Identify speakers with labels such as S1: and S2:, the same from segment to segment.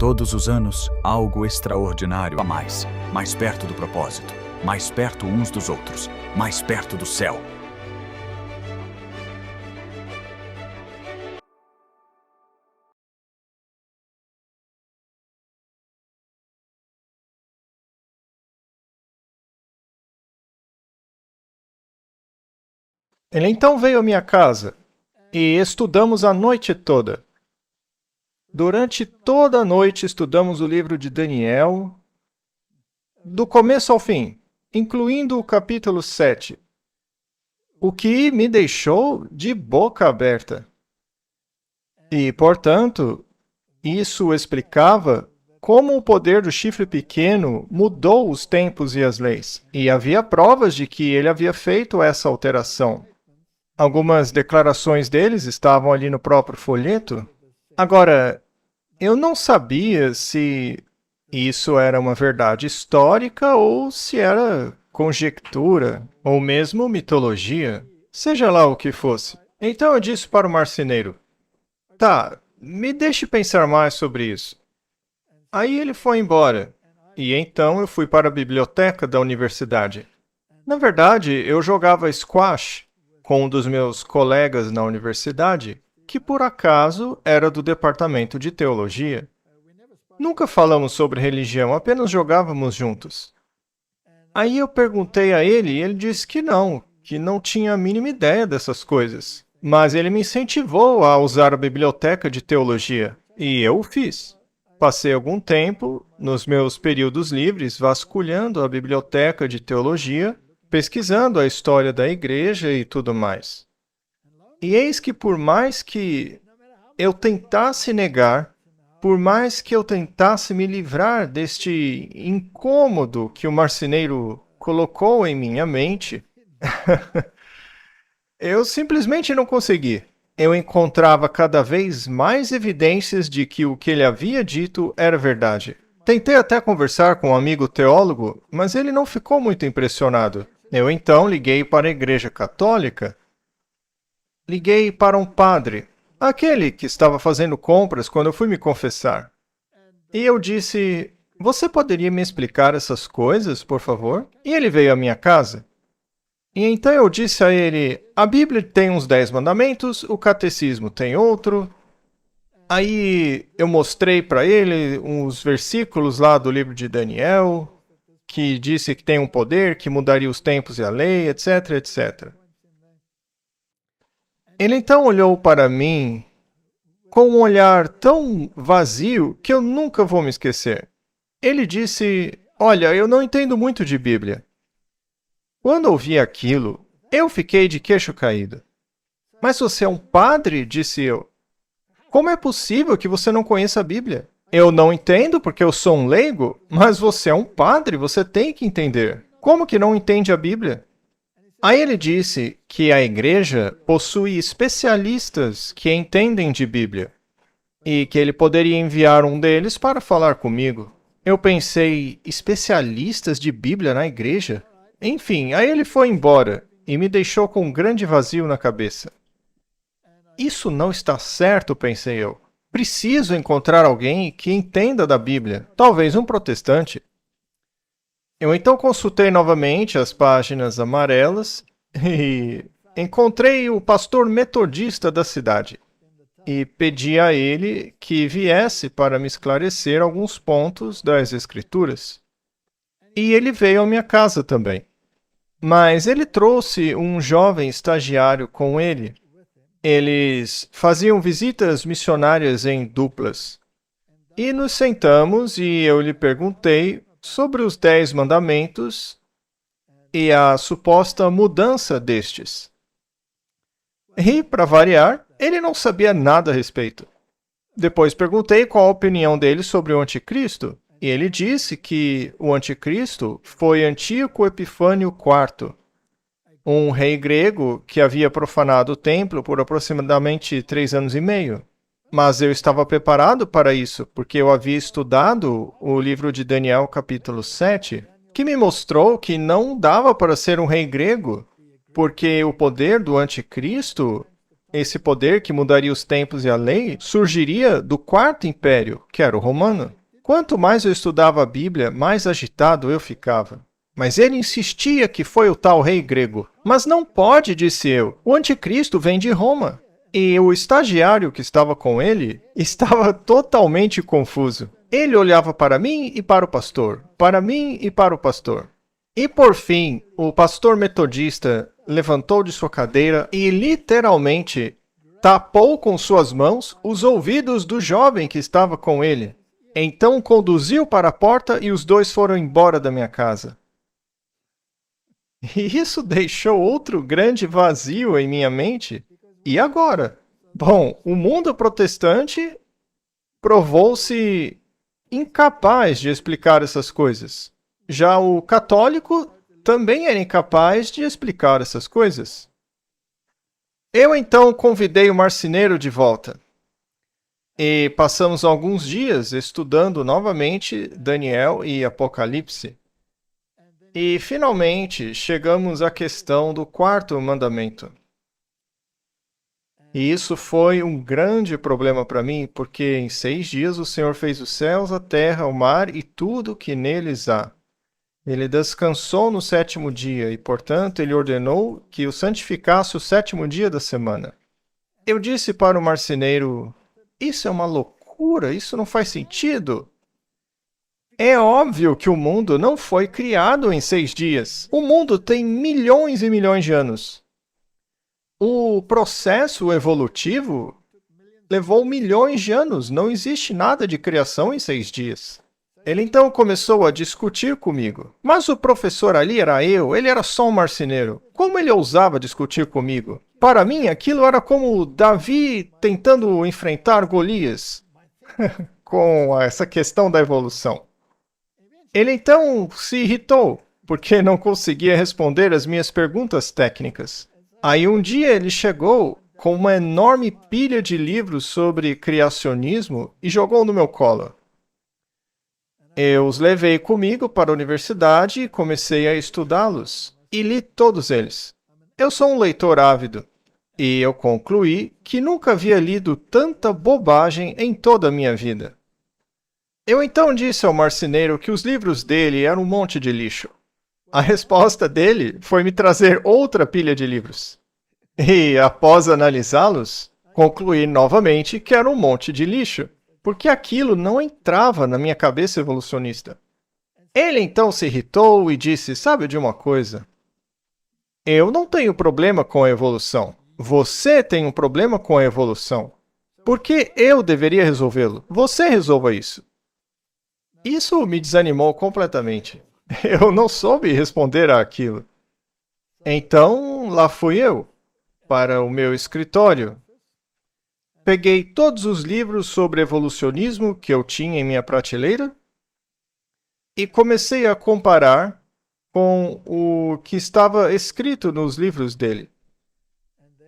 S1: Todos os anos, algo extraordinário a mais. Mais perto do propósito. Mais perto uns dos outros. Mais perto do céu.
S2: Ele então veio à minha casa e estudamos a noite toda. Durante toda a noite estudamos o livro de Daniel, do começo ao fim, incluindo o capítulo 7, o que me deixou de boca aberta. E, portanto, isso explicava como o poder do chifre pequeno mudou os tempos e as leis. E havia provas de que ele havia feito essa alteração. Algumas declarações deles estavam ali no próprio folheto. Agora, eu não sabia se isso era uma verdade histórica ou se era conjectura ou mesmo mitologia, seja lá o que fosse. Então eu disse para o marceneiro: "Tá, me deixe pensar mais sobre isso." Aí ele foi embora, e então eu fui para a biblioteca da universidade. Na verdade, eu jogava squash com um dos meus colegas na universidade, que por acaso era do departamento de teologia. Nunca falamos sobre religião, apenas jogávamos juntos. Aí eu perguntei a ele e ele disse que não tinha a mínima ideia dessas coisas. Mas ele me incentivou a usar a biblioteca de teologia, e eu o fiz. Passei algum tempo, nos meus períodos livres, vasculhando a biblioteca de teologia, pesquisando a história da igreja e tudo mais. E eis que por mais que eu tentasse negar, por mais que eu tentasse me livrar deste incômodo que o marceneiro colocou em minha mente, eu simplesmente não consegui. Eu encontrava cada vez mais evidências de que o que ele havia dito era verdade. Tentei até conversar com um amigo teólogo, mas ele não ficou muito impressionado. Eu então liguei para a Igreja Católica. Liguei para um padre, aquele que estava fazendo compras quando eu fui me confessar. E eu disse: "Você poderia me explicar essas coisas, por favor?" E ele veio à minha casa. E então eu disse a ele: "A Bíblia tem uns 10 mandamentos, o catecismo tem outro." Aí eu mostrei para ele uns versículos lá do livro de Daniel, que disse que tem um poder que mudaria os tempos e a lei, etc, etc. Ele então olhou para mim com um olhar tão vazio que eu nunca vou me esquecer. Ele disse: "Olha, eu não entendo muito de Bíblia." Quando ouvi aquilo, eu fiquei de queixo caído. "Mas você é um padre?" disse eu. "Como é possível que você não conheça a Bíblia?" "Eu não entendo porque eu sou um leigo, mas você é um padre, você tem que entender. Como que não entende a Bíblia?" Aí ele disse que a igreja possui especialistas que entendem de Bíblia e que ele poderia enviar um deles para falar comigo. Eu pensei: especialistas de Bíblia na igreja? Enfim, aí ele foi embora e me deixou com um grande vazio na cabeça. Isso não está certo, pensei eu. Preciso encontrar alguém que entenda da Bíblia, talvez um protestante. Eu então consultei novamente as páginas amarelas e encontrei o pastor metodista da cidade e pedi a ele que viesse para me esclarecer alguns pontos das Escrituras. E ele veio à minha casa também. Mas ele trouxe um jovem estagiário com ele. Eles faziam visitas missionárias em duplas. E nos sentamos e eu lhe perguntei sobre os 10 mandamentos e a suposta mudança destes. E, para variar, ele não sabia nada a respeito. Depois perguntei qual a opinião dele sobre o anticristo, e ele disse que o anticristo foi Antíoco Epifânio IV, um rei grego que havia profanado o templo por aproximadamente 3 anos e meio. Mas eu estava preparado para isso, porque eu havia estudado o livro de Daniel, capítulo 7, que me mostrou que não dava para ser um rei grego, porque o poder do anticristo Esse poder que mudaria os tempos e a lei surgiria do quarto império, que era o romano. Quanto mais eu estudava a Bíblia, mais agitado eu ficava. Mas ele insistia que foi o tal rei grego. Mas não pode, disse eu. O anticristo vem de Roma. E o estagiário que estava com ele estava totalmente confuso. Ele olhava para mim e para o pastor, para mim e para o pastor. E por fim, o pastor metodista levantou de sua cadeira e literalmente tapou com suas mãos os ouvidos do jovem que estava com ele. Então conduziu para a porta e os dois foram embora da minha casa. E isso deixou outro grande vazio em minha mente. E agora? Bom, o mundo protestante provou-se incapaz de explicar essas coisas. Já o católico também era incapaz de explicar essas coisas. Eu então convidei o marceneiro de volta. E passamos alguns dias estudando novamente Daniel e Apocalipse. E finalmente chegamos à questão do quarto mandamento. E isso foi um grande problema para mim, porque em 6 dias o Senhor fez os céus, a terra, o mar e tudo que neles há. Ele descansou no 7º dia e, portanto, ele ordenou que o santificasse o 7º dia da semana. Eu disse para o marceneiro, isso é uma loucura, isso não faz sentido. É óbvio que o mundo não foi criado em 6 dias. O mundo tem milhões e milhões de anos. O processo evolutivo levou milhões de anos. Não existe nada de criação em 6 dias. Ele então começou a discutir comigo. Mas o professor ali era eu, ele era só um marceneiro. Como ele ousava discutir comigo? Para mim, aquilo era como Davi tentando enfrentar Golias com essa questão da evolução. Ele então se irritou, porque não conseguia responder as minhas perguntas técnicas. Aí um dia ele chegou com uma enorme pilha de livros sobre criacionismo e jogou no meu colo. Eu os levei comigo para a universidade e comecei a estudá-los, e li todos eles. Eu sou um leitor ávido, e eu concluí que nunca havia lido tanta bobagem em toda a minha vida. Eu então disse ao marceneiro que os livros dele eram um monte de lixo. A resposta dele foi me trazer outra pilha de livros. E, após analisá-los, concluí novamente que era um monte de lixo, porque aquilo não entrava na minha cabeça evolucionista. Ele então se irritou e disse, sabe de uma coisa? Eu não tenho problema com a evolução. Você tem um problema com a evolução. Por que eu deveria resolvê-lo? Você resolva isso. Isso me desanimou completamente. Eu não soube responder àquilo. Então, lá fui eu, para o meu escritório. Peguei todos os livros sobre evolucionismo que eu tinha em minha prateleira e comecei a comparar com o que estava escrito nos livros dele.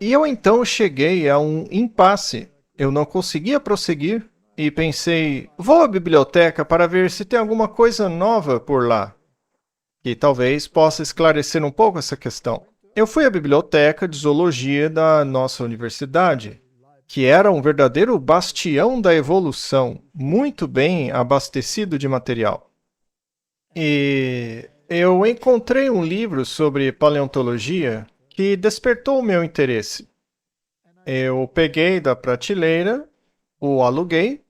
S2: E eu então cheguei a um impasse. Eu não conseguia prosseguir e pensei, vou à biblioteca para ver se tem alguma coisa nova por lá, que talvez possa esclarecer um pouco essa questão. Eu fui à biblioteca de zoologia da nossa universidade, que era um verdadeiro bastião da evolução, muito bem abastecido de material. E eu encontrei um livro sobre paleontologia que despertou o meu interesse. Eu peguei da prateleira, o aluguei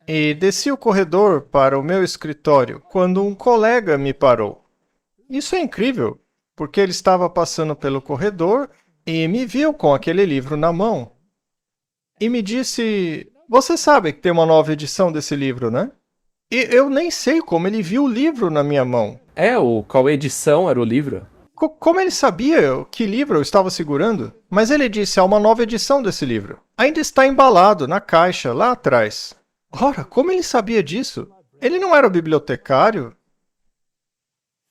S2: e desci o corredor para o meu escritório quando um colega me parou. Isso é incrível, porque ele estava passando pelo corredor e me viu com aquele livro na mão. E me disse, você sabe que tem uma nova edição desse livro, né? E eu nem sei como ele viu o livro na minha mão.
S3: Qual edição era o livro?
S2: Como ele sabia que livro eu estava segurando? Mas ele disse, há uma nova edição desse livro. Ainda está embalado na caixa, lá atrás. Ora, como ele sabia disso? Ele não era bibliotecário?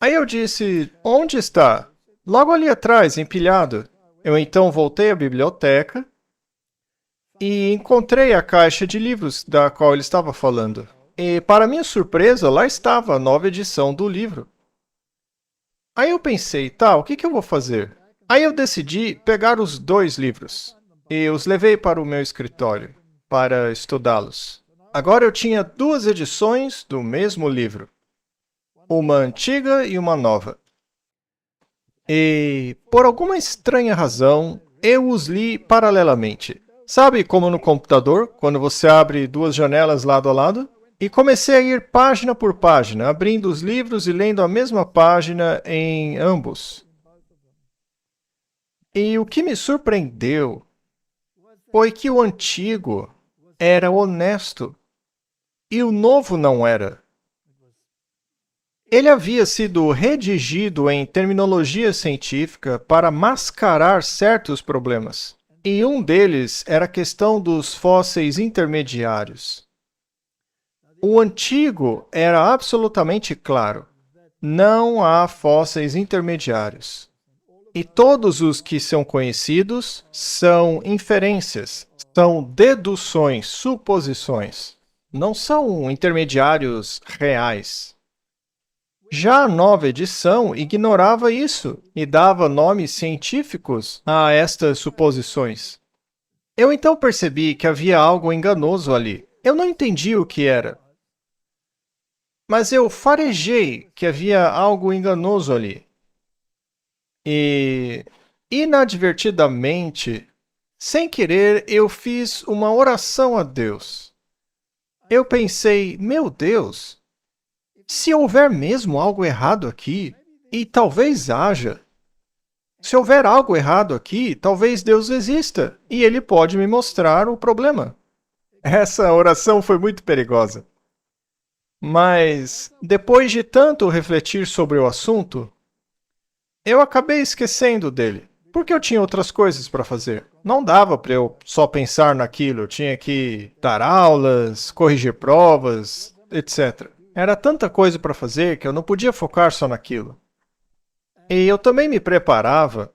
S2: Aí eu disse, onde está? Logo ali atrás, empilhado. Eu então voltei à biblioteca e encontrei a caixa de livros da qual ele estava falando. E, para minha surpresa, lá estava a nova edição do livro. Aí eu pensei, tá, o que eu vou fazer? Aí eu decidi pegar os 2 livros. e os levei para o meu escritório para estudá-los. Agora eu tinha 2 edições do mesmo livro, uma antiga e uma nova. E, por alguma estranha razão, eu os li paralelamente. Sabe como no computador, quando você abre 2 janelas lado a lado? E comecei a ir página por página, abrindo os livros e lendo a mesma página em ambos. E o que me surpreendeu foi que o antigo era honesto e o novo não era. Ele havia sido redigido em terminologia científica para mascarar certos problemas. E um deles era a questão dos fósseis intermediários. O antigo era absolutamente claro. Não há fósseis intermediários. E todos os que são conhecidos são inferências, são deduções, suposições. Não são intermediários reais. Já a nova edição ignorava isso e dava nomes científicos a estas suposições. Eu então percebi que havia algo enganoso ali. Eu não entendi o que era. Mas eu farejei que havia algo enganoso ali. E, inadvertidamente, sem querer, eu fiz uma oração a Deus. Eu pensei, meu Deus, se houver mesmo algo errado aqui, e talvez haja, se houver algo errado aqui, talvez Deus exista, e Ele pode me mostrar o problema. Essa oração foi muito perigosa. Mas, depois de tanto refletir sobre o assunto, eu acabei esquecendo dele, porque eu tinha outras coisas para fazer. Não dava para eu só pensar naquilo, eu tinha que dar aulas, corrigir provas, etc. Era tanta coisa para fazer que eu não podia focar só naquilo. E eu também me preparava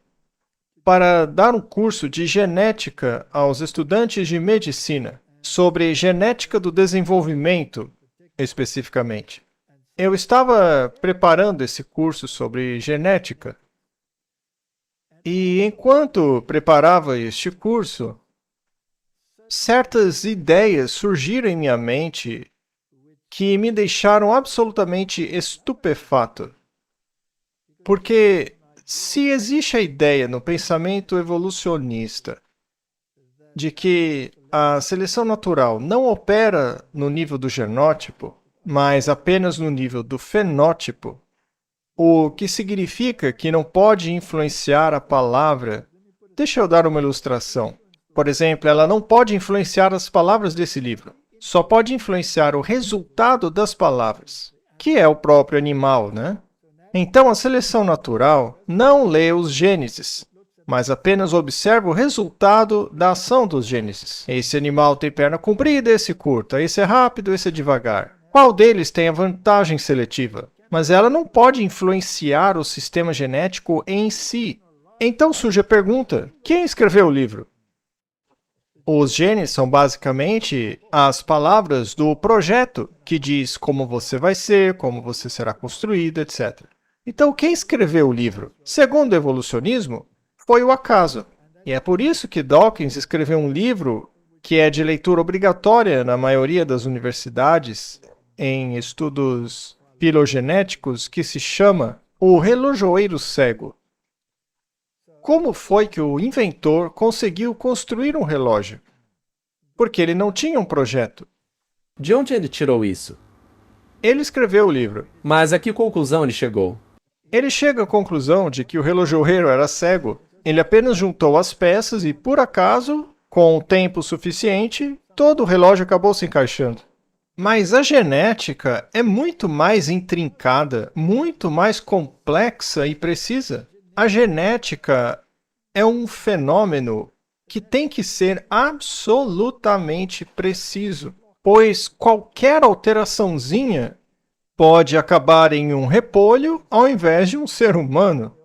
S2: para dar um curso de genética aos estudantes de medicina, sobre genética do desenvolvimento, especificamente. Eu estava preparando esse curso sobre genética. E enquanto preparava este curso, certas ideias surgiram em minha mente que me deixaram absolutamente estupefato. Porque se existe a ideia no pensamento evolucionista de que a seleção natural não opera no nível do genótipo, mas apenas no nível do fenótipo, o que significa que não pode influenciar a palavra. Deixa eu dar uma ilustração. Por exemplo, ela não pode influenciar as palavras desse livro. Só pode influenciar o resultado das palavras, que é o próprio animal, né? Então, a seleção natural não lê os gêneses, mas apenas observa o resultado da ação dos gêneses. Esse animal tem perna comprida, esse curta, esse é rápido, esse é devagar. Qual deles tem a vantagem seletiva? Mas ela não pode influenciar o sistema genético em si. Então surge a pergunta, quem escreveu o livro? Os genes são basicamente as palavras do projeto, que diz como você vai ser, como você será construído, etc. Então, quem escreveu o livro? Segundo o evolucionismo, foi o acaso. E é por isso que Dawkins escreveu um livro que é de leitura obrigatória na maioria das universidades em estudos filogenéticos, que se chama O Relojoeiro Cego. Como foi que o inventor conseguiu construir um relógio? Porque ele não tinha um projeto.
S3: De onde ele tirou isso?
S2: Ele escreveu o livro.
S3: Mas a que conclusão ele chegou?
S2: Ele chega à conclusão de que o relojoeiro era cego. Ele apenas juntou as peças e, por acaso, com o tempo suficiente, todo o relógio acabou se encaixando. Mas a genética é muito mais intrincada, muito mais complexa e precisa. A genética é um fenômeno que tem que ser absolutamente preciso, pois qualquer alteraçãozinha pode acabar em um repolho ao invés de um ser humano,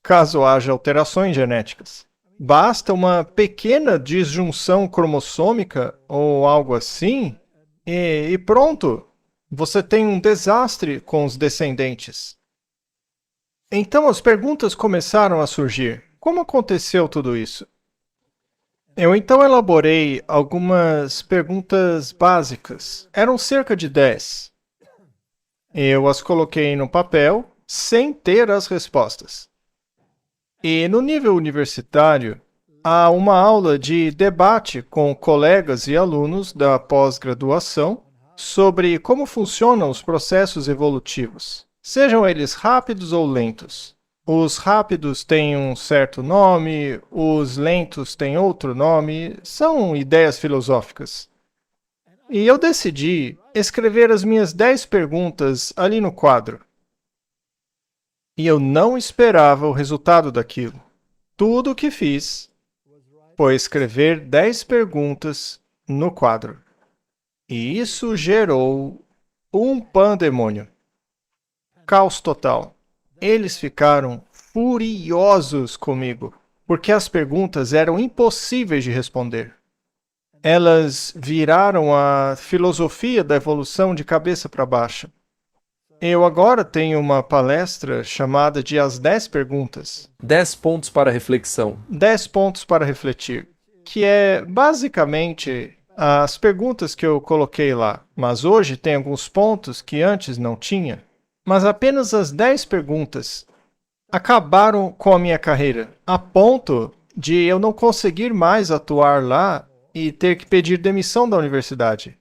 S2: caso haja alterações genéticas. Basta uma pequena disjunção cromossômica ou algo assim, e pronto, você tem um desastre com os descendentes. Então as perguntas começaram a surgir. Como aconteceu tudo isso? Eu então elaborei algumas perguntas básicas. Eram cerca de 10. Eu as coloquei no papel sem ter as respostas. E no nível universitário, há uma aula de debate com colegas e alunos da pós-graduação sobre como funcionam os processos evolutivos, sejam eles rápidos ou lentos. Os rápidos têm um certo nome, os lentos têm outro nome, são ideias filosóficas. E eu decidi escrever as minhas 10 perguntas ali no quadro. E eu não esperava o resultado daquilo. Tudo o que fiz foi escrever 10 perguntas no quadro. E isso gerou um pandemônio. Caos total. Eles ficaram furiosos comigo, porque as perguntas eram impossíveis de responder. Elas viraram a filosofia da evolução de cabeça para baixo. Eu agora tenho uma palestra chamada de As 10 Perguntas.
S3: 10 pontos para reflexão.
S2: 10 pontos para refletir, que é basicamente as perguntas que eu coloquei lá. Mas hoje tem alguns pontos que antes não tinha. Mas apenas as 10 perguntas acabaram com a minha carreira, a ponto de eu não conseguir mais atuar lá e ter que pedir demissão da universidade.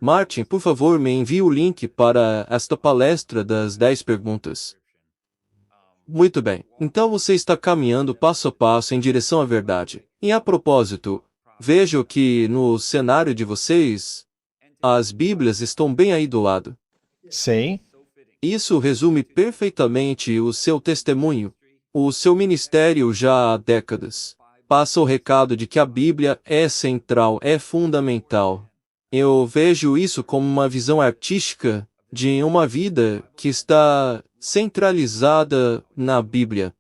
S4: Martin, por favor, me envie o link para esta palestra das 10 perguntas. Muito bem. Então você está caminhando passo a passo em direção à verdade. E a propósito, vejo que no cenário de vocês, as Bíblias estão bem aí do lado.
S2: Sim.
S4: Isso resume perfeitamente o seu testemunho, o seu ministério já há décadas. Passa o recado de que a Bíblia é central, é fundamental. Eu vejo isso como uma visão artística de uma vida que está centralizada na Bíblia.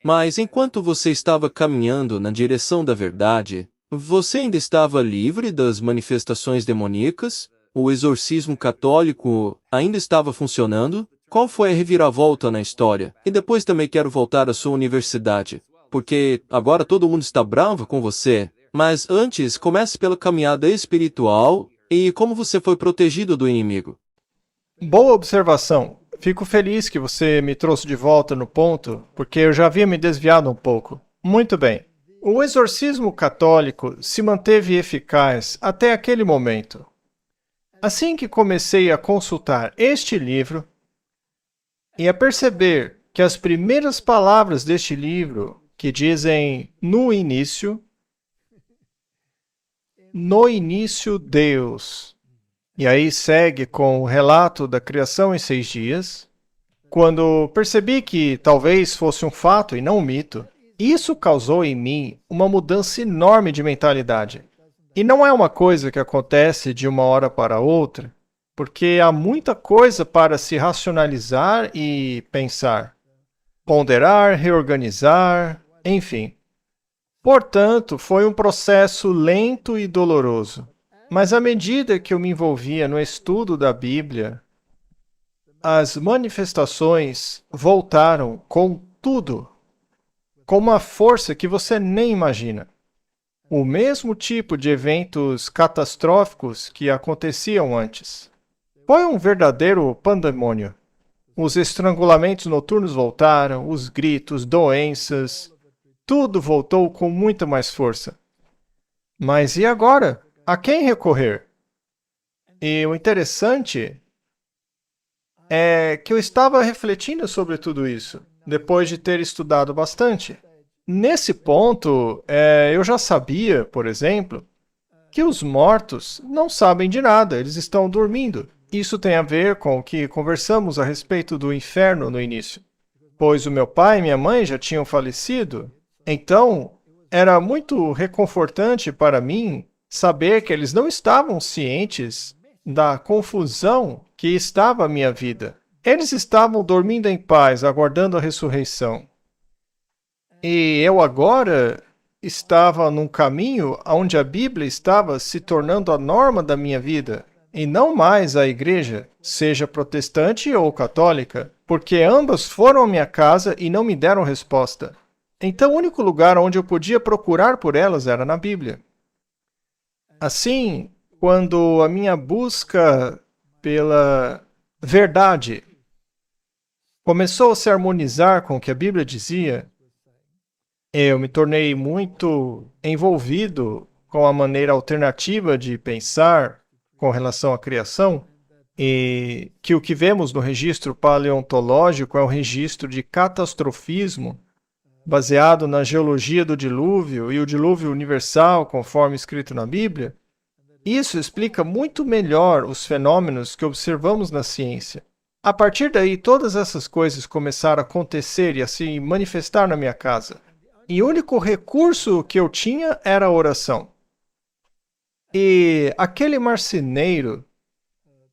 S4: Mas enquanto você estava caminhando na direção da verdade, você ainda estava livre das manifestações demoníacas? O exorcismo católico ainda estava funcionando? Qual foi a reviravolta na história? E depois também quero voltar à sua universidade, porque agora todo mundo está bravo com você. Mas antes, comece pela caminhada espiritual e como você foi protegido do inimigo.
S2: Boa observação. Fico feliz que você me trouxe de volta no ponto, porque eu já havia me desviado um pouco. Muito bem. O exorcismo católico se manteve eficaz até aquele momento. Assim que comecei a consultar este livro e a perceber que as primeiras palavras deste livro, que dizem no início Deus, e aí segue com o relato da criação em 6 dias, quando percebi que talvez fosse um fato e não um mito, isso causou em mim uma mudança enorme de mentalidade. E não é uma coisa que acontece de uma hora para outra, porque há muita coisa para se racionalizar e pensar, ponderar, reorganizar, enfim. Portanto, foi um processo lento e doloroso. Mas à medida que eu me envolvia no estudo da Bíblia, as manifestações voltaram com tudo, com uma força que você nem imagina. O mesmo tipo de eventos catastróficos que aconteciam antes. Foi um verdadeiro pandemônio. Os estrangulamentos noturnos voltaram, os gritos, doenças, tudo voltou com muita mais força. Mas e agora? A quem recorrer? E o interessante é que eu estava refletindo sobre tudo isso, depois de ter estudado bastante. Nesse ponto, eu já sabia, por exemplo, que os mortos não sabem de nada, eles estão dormindo. Isso tem a ver com o que conversamos a respeito do inferno no início. Pois o meu pai e minha mãe já tinham falecido, então era muito reconfortante para mim saber que eles não estavam cientes da confusão que estava a minha vida. Eles estavam dormindo em paz, aguardando a ressurreição. E eu agora estava num caminho onde a Bíblia estava se tornando a norma da minha vida, e não mais a igreja, seja protestante ou católica, porque ambas foram à minha casa e não me deram resposta. Então, o único lugar onde eu podia procurar por elas era na Bíblia. Assim, quando a minha busca pela verdade começou a se harmonizar com o que a Bíblia dizia, eu me tornei muito envolvido com a maneira alternativa de pensar com relação à criação, e que o que vemos no registro paleontológico é um registro de catastrofismo baseado na geologia do dilúvio e o dilúvio universal, conforme escrito na Bíblia. Isso explica muito melhor os fenômenos que observamos na ciência. A partir daí, todas essas coisas começaram a acontecer e a se manifestar na minha casa. E o único recurso que eu tinha era a oração. E aquele marceneiro,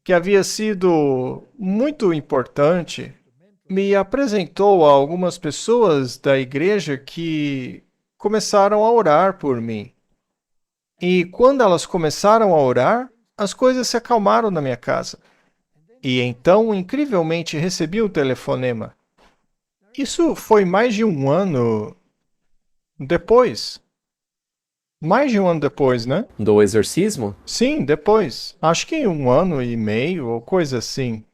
S2: que havia sido muito importante, me apresentou a algumas pessoas da igreja que começaram a orar por mim. E quando elas começaram a orar, as coisas se acalmaram na minha casa. E então, incrivelmente, recebi um telefonema. Isso foi mais de um ano depois. Mais de um ano depois, né?
S3: Do exorcismo?
S2: Sim, depois. Acho que um ano e meio ou coisa assim.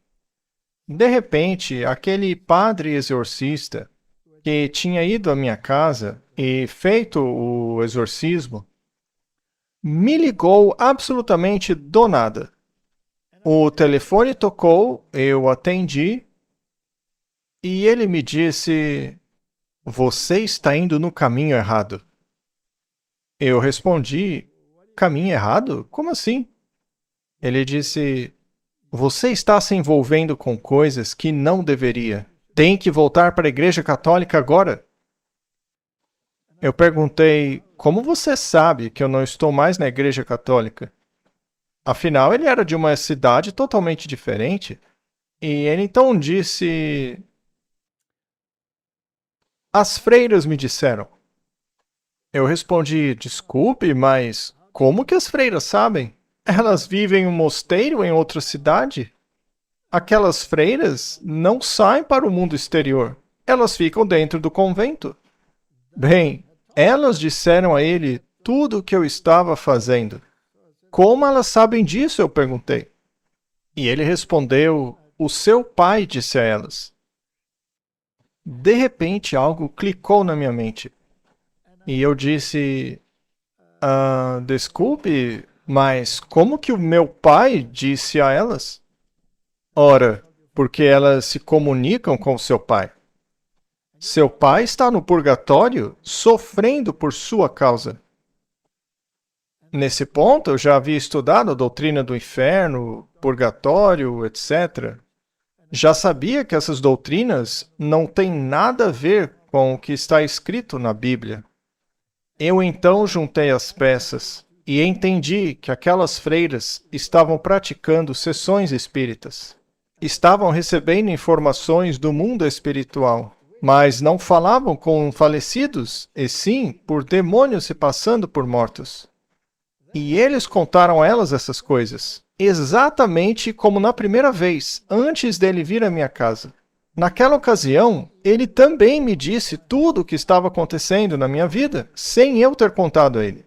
S2: De repente, aquele padre exorcista que tinha ido à minha casa e feito o exorcismo me ligou absolutamente do nada. O telefone tocou, eu atendi e ele me disse: "Você está indo no caminho errado." Eu respondi: "Caminho errado? Como assim?" Ele disse: "Você está se envolvendo com coisas que não deveria. Tem que voltar para a Igreja Católica agora." Eu perguntei: "Como você sabe que eu não estou mais na Igreja Católica?" Afinal, ele era de uma cidade totalmente diferente. E ele então disse: "As freiras me disseram." Eu respondi: "Desculpe, mas como que as freiras sabem? Elas vivem em um mosteiro em outra cidade? Aquelas freiras não saem para o mundo exterior. Elas ficam dentro do convento." Bem, elas disseram a ele tudo o que eu estava fazendo. "Como elas sabem disso?" eu perguntei. E ele respondeu: "O seu pai disse a elas." De repente, algo clicou na minha mente. E eu disse: "Desculpe, mas como que o meu pai disse a elas?" "Ora, porque elas se comunicam com o seu pai. Seu pai está no purgatório sofrendo por sua causa." Nesse ponto, eu já havia estudado a doutrina do inferno, purgatório, etc. Já sabia que essas doutrinas não têm nada a ver com o que está escrito na Bíblia. Eu então juntei as peças e entendi que aquelas freiras estavam praticando sessões espíritas. Estavam recebendo informações do mundo espiritual, mas não falavam com falecidos, e sim por demônios se passando por mortos. E eles contaram a elas essas coisas, exatamente como na primeira vez, antes dele vir à minha casa. Naquela ocasião, ele também me disse tudo o que estava acontecendo na minha vida, sem eu ter contado a ele.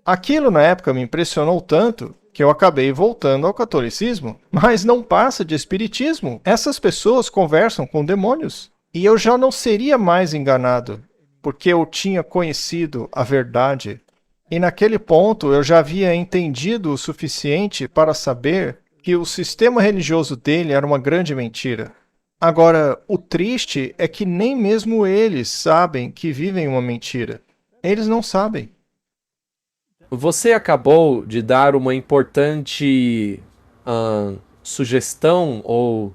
S2: Aquilo na época me impressionou tanto que eu acabei voltando ao catolicismo, mas não passa de espiritismo. Essas pessoas conversam com demônios. E eu já não seria mais enganado, porque eu tinha conhecido a verdade. E naquele ponto eu já havia entendido o suficiente para saber que o sistema religioso dele era uma grande mentira. Agora, o triste é que nem mesmo eles sabem que vivem uma mentira. Eles não sabem.
S3: Você acabou de dar uma importante sugestão ou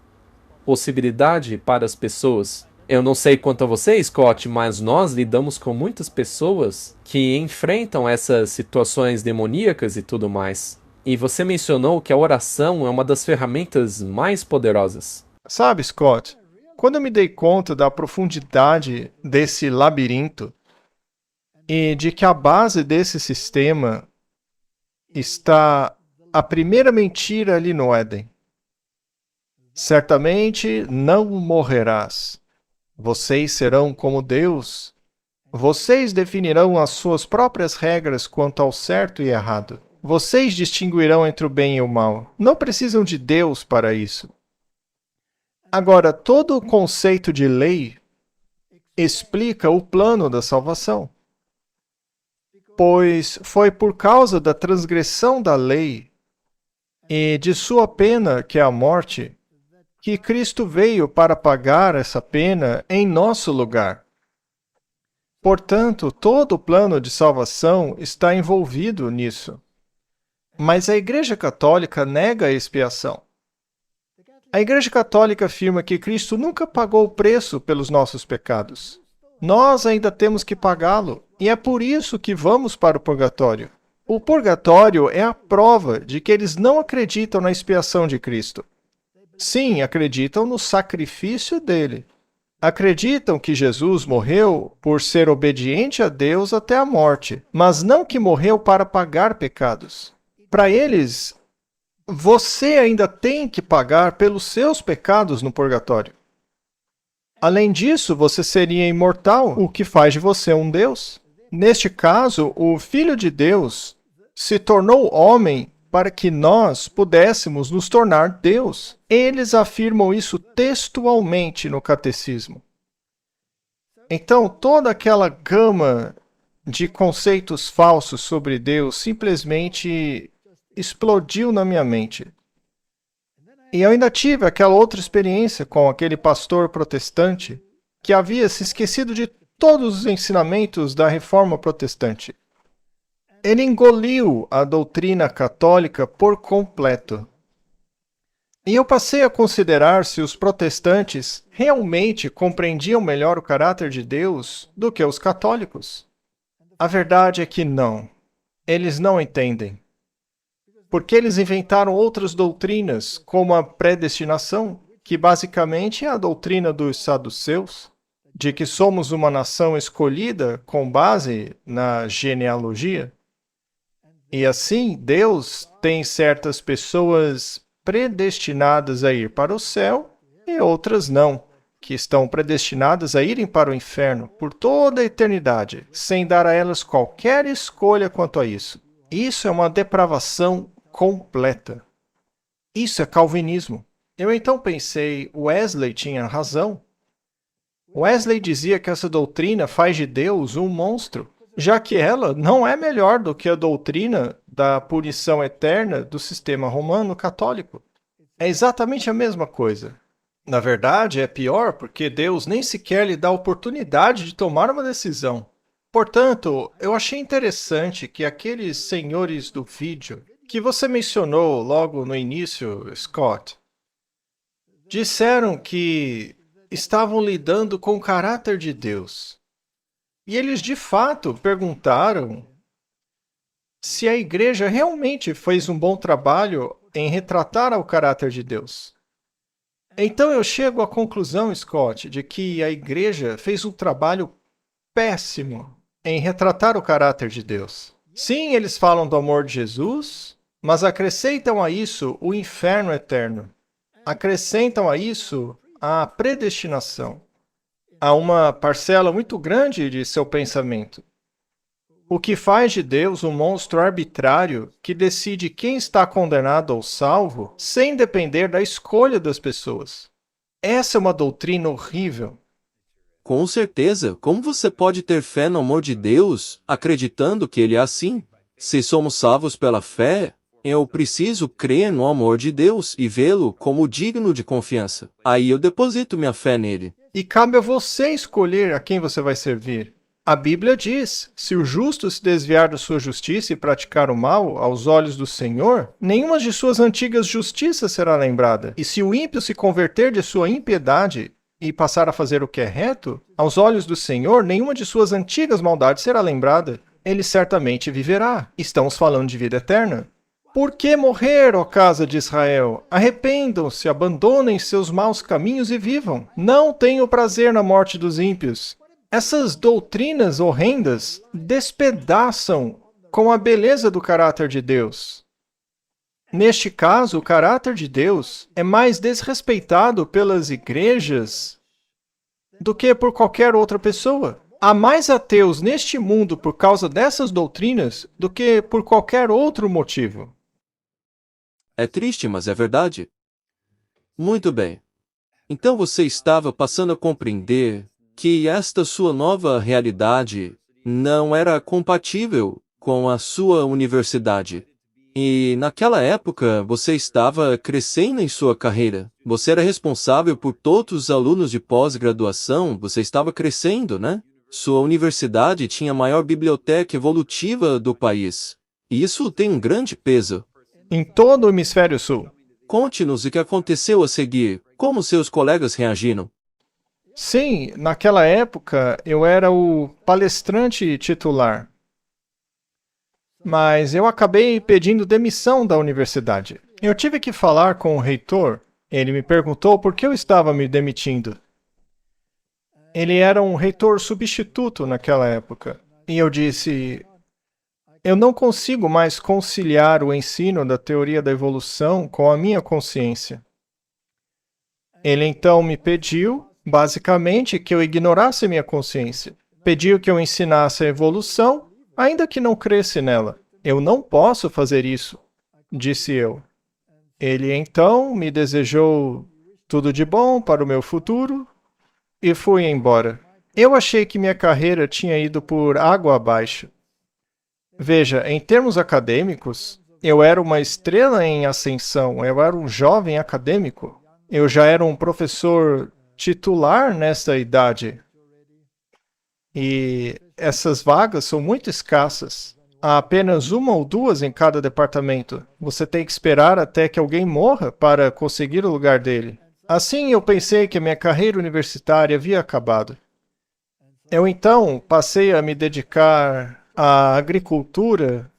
S3: possibilidade para as pessoas. Eu não sei quanto a você, Scott, mas nós lidamos com muitas pessoas que enfrentam essas situações demoníacas e tudo mais. E você mencionou que a oração é uma das ferramentas mais poderosas.
S2: Sabe, Scott, quando eu me dei conta da profundidade desse labirinto e de que a base desse sistema está a primeira mentira ali no Éden. Certamente não morrerás. Vocês serão como Deus. Vocês definirão as suas próprias regras quanto ao certo e errado. Vocês distinguirão entre o bem e o mal. Não precisam de Deus para isso. Agora, todo o conceito de lei explica o plano da salvação. Pois foi por causa da transgressão da lei e de sua pena, que é a morte, que Cristo veio para pagar essa pena em nosso lugar. Portanto, todo o plano de salvação está envolvido nisso. Mas a Igreja Católica nega a expiação. A Igreja Católica afirma que Cristo nunca pagou o preço pelos nossos pecados. Nós ainda temos que pagá-lo, e é por isso que vamos para o purgatório. O purgatório é a prova de que eles não acreditam na expiação de Cristo. Sim, acreditam no sacrifício dele. Acreditam que Jesus morreu por ser obediente a Deus até a morte, mas não que morreu para pagar pecados. Para eles, você ainda tem que pagar pelos seus pecados no purgatório. Além disso, você seria imortal, o que faz de você um Deus. Neste caso, o Filho de Deus se tornou homem para que nós pudéssemos nos tornar Deus. Eles afirmam isso textualmente no catecismo. Então, toda aquela gama de conceitos falsos sobre Deus simplesmente explodiu na minha mente. E eu ainda tive aquela outra experiência com aquele pastor protestante que havia se esquecido de todos os ensinamentos da Reforma Protestante. Ele engoliu a doutrina católica por completo. E eu passei a considerar se os protestantes realmente compreendiam melhor o caráter de Deus do que os católicos. A verdade é que não. Eles não entendem. Porque eles inventaram outras doutrinas, como a predestinação, que basicamente é a doutrina dos saduceus, de que somos uma nação escolhida com base na genealogia. E assim, Deus tem certas pessoas predestinadas a ir para o céu e outras não, que estão predestinadas a irem para o inferno por toda a eternidade, sem dar a elas qualquer escolha quanto a isso. Isso é uma depravação completa. Isso é calvinismo. Eu então pensei, Wesley tinha razão. Wesley dizia que essa doutrina faz de Deus um monstro, já que ela não é melhor do que a doutrina da punição eterna do sistema romano católico. É exatamente a mesma coisa. Na verdade, é pior porque Deus nem sequer lhe dá a oportunidade de tomar uma decisão. Portanto, eu achei interessante que aqueles senhores do vídeo que você mencionou logo no início, Scott, disseram que estavam lidando com o caráter de Deus. E eles de fato perguntaram se a igreja realmente fez um bom trabalho em retratar o caráter de Deus. Então eu chego à conclusão, Scott, de que a igreja fez um trabalho péssimo em retratar o caráter de Deus. Sim, eles falam do amor de Jesus, mas acrescentam a isso o inferno eterno. Acrescentam a isso a predestinação. Há uma parcela muito grande de seu pensamento. O que faz de Deus um monstro arbitrário que decide quem está condenado ou salvo sem depender da escolha das pessoas. Essa é uma doutrina horrível.
S4: Com certeza, como você pode ter fé no amor de Deus, acreditando que Ele é assim? Se somos salvos pela fé, eu preciso crer no amor de Deus e vê-lo como digno de confiança. Aí eu deposito minha fé nele.
S2: E cabe a você escolher a quem você vai servir. A Bíblia diz, se o justo se desviar da sua justiça e praticar o mal aos olhos do Senhor, nenhuma de suas antigas justiças será lembrada. E se o ímpio se converter de sua impiedade e passar a fazer o que é reto, aos olhos do Senhor, nenhuma de suas antigas maldades será lembrada. Ele certamente viverá. Estamos falando de vida eterna. Por que morrer, ó casa de Israel? Arrependam-se, abandonem seus maus caminhos e vivam. Não tenho prazer na morte dos ímpios. Essas doutrinas horrendas despedaçam com a beleza do caráter de Deus. Neste caso, o caráter de Deus é mais desrespeitado pelas igrejas do que por qualquer outra pessoa. Há mais ateus neste mundo por causa dessas doutrinas do que por qualquer outro motivo.
S4: É triste, mas é verdade. Muito bem. Então você estava passando a compreender que esta sua nova realidade não era compatível com a sua universidade. E naquela época você estava crescendo em sua carreira. Você era responsável por todos os alunos de pós-graduação, você estava crescendo, né? Sua universidade tinha a maior biblioteca evolutiva do país. E isso tem um grande peso.
S2: Em todo o hemisfério sul.
S4: Conte-nos o que aconteceu a seguir, como seus colegas reagiram.
S2: Sim, naquela época eu era o palestrante titular. Mas eu acabei pedindo demissão da universidade. Eu tive que falar com o reitor. Ele me perguntou por que eu estava me demitindo. Ele era um reitor substituto naquela época. E eu disse: eu não consigo mais conciliar o ensino da teoria da evolução com a minha consciência. Ele então me pediu, basicamente, que eu ignorasse minha consciência. Pediu que eu ensinasse a evolução, ainda que não cresce nela. Eu não posso fazer isso, disse eu. Ele então me desejou tudo de bom para o meu futuro e fui embora. Eu achei que minha carreira tinha ido por água abaixo. Veja, em termos acadêmicos, eu era uma estrela em ascensão, eu era um jovem acadêmico. Eu já era um professor titular nessa idade. E essas vagas são muito escassas. Há apenas uma ou duas em cada departamento. Você tem que esperar até que alguém morra para conseguir o lugar dele. Assim, eu pensei que a minha carreira universitária havia acabado. Eu então passei a me dedicar à agricultura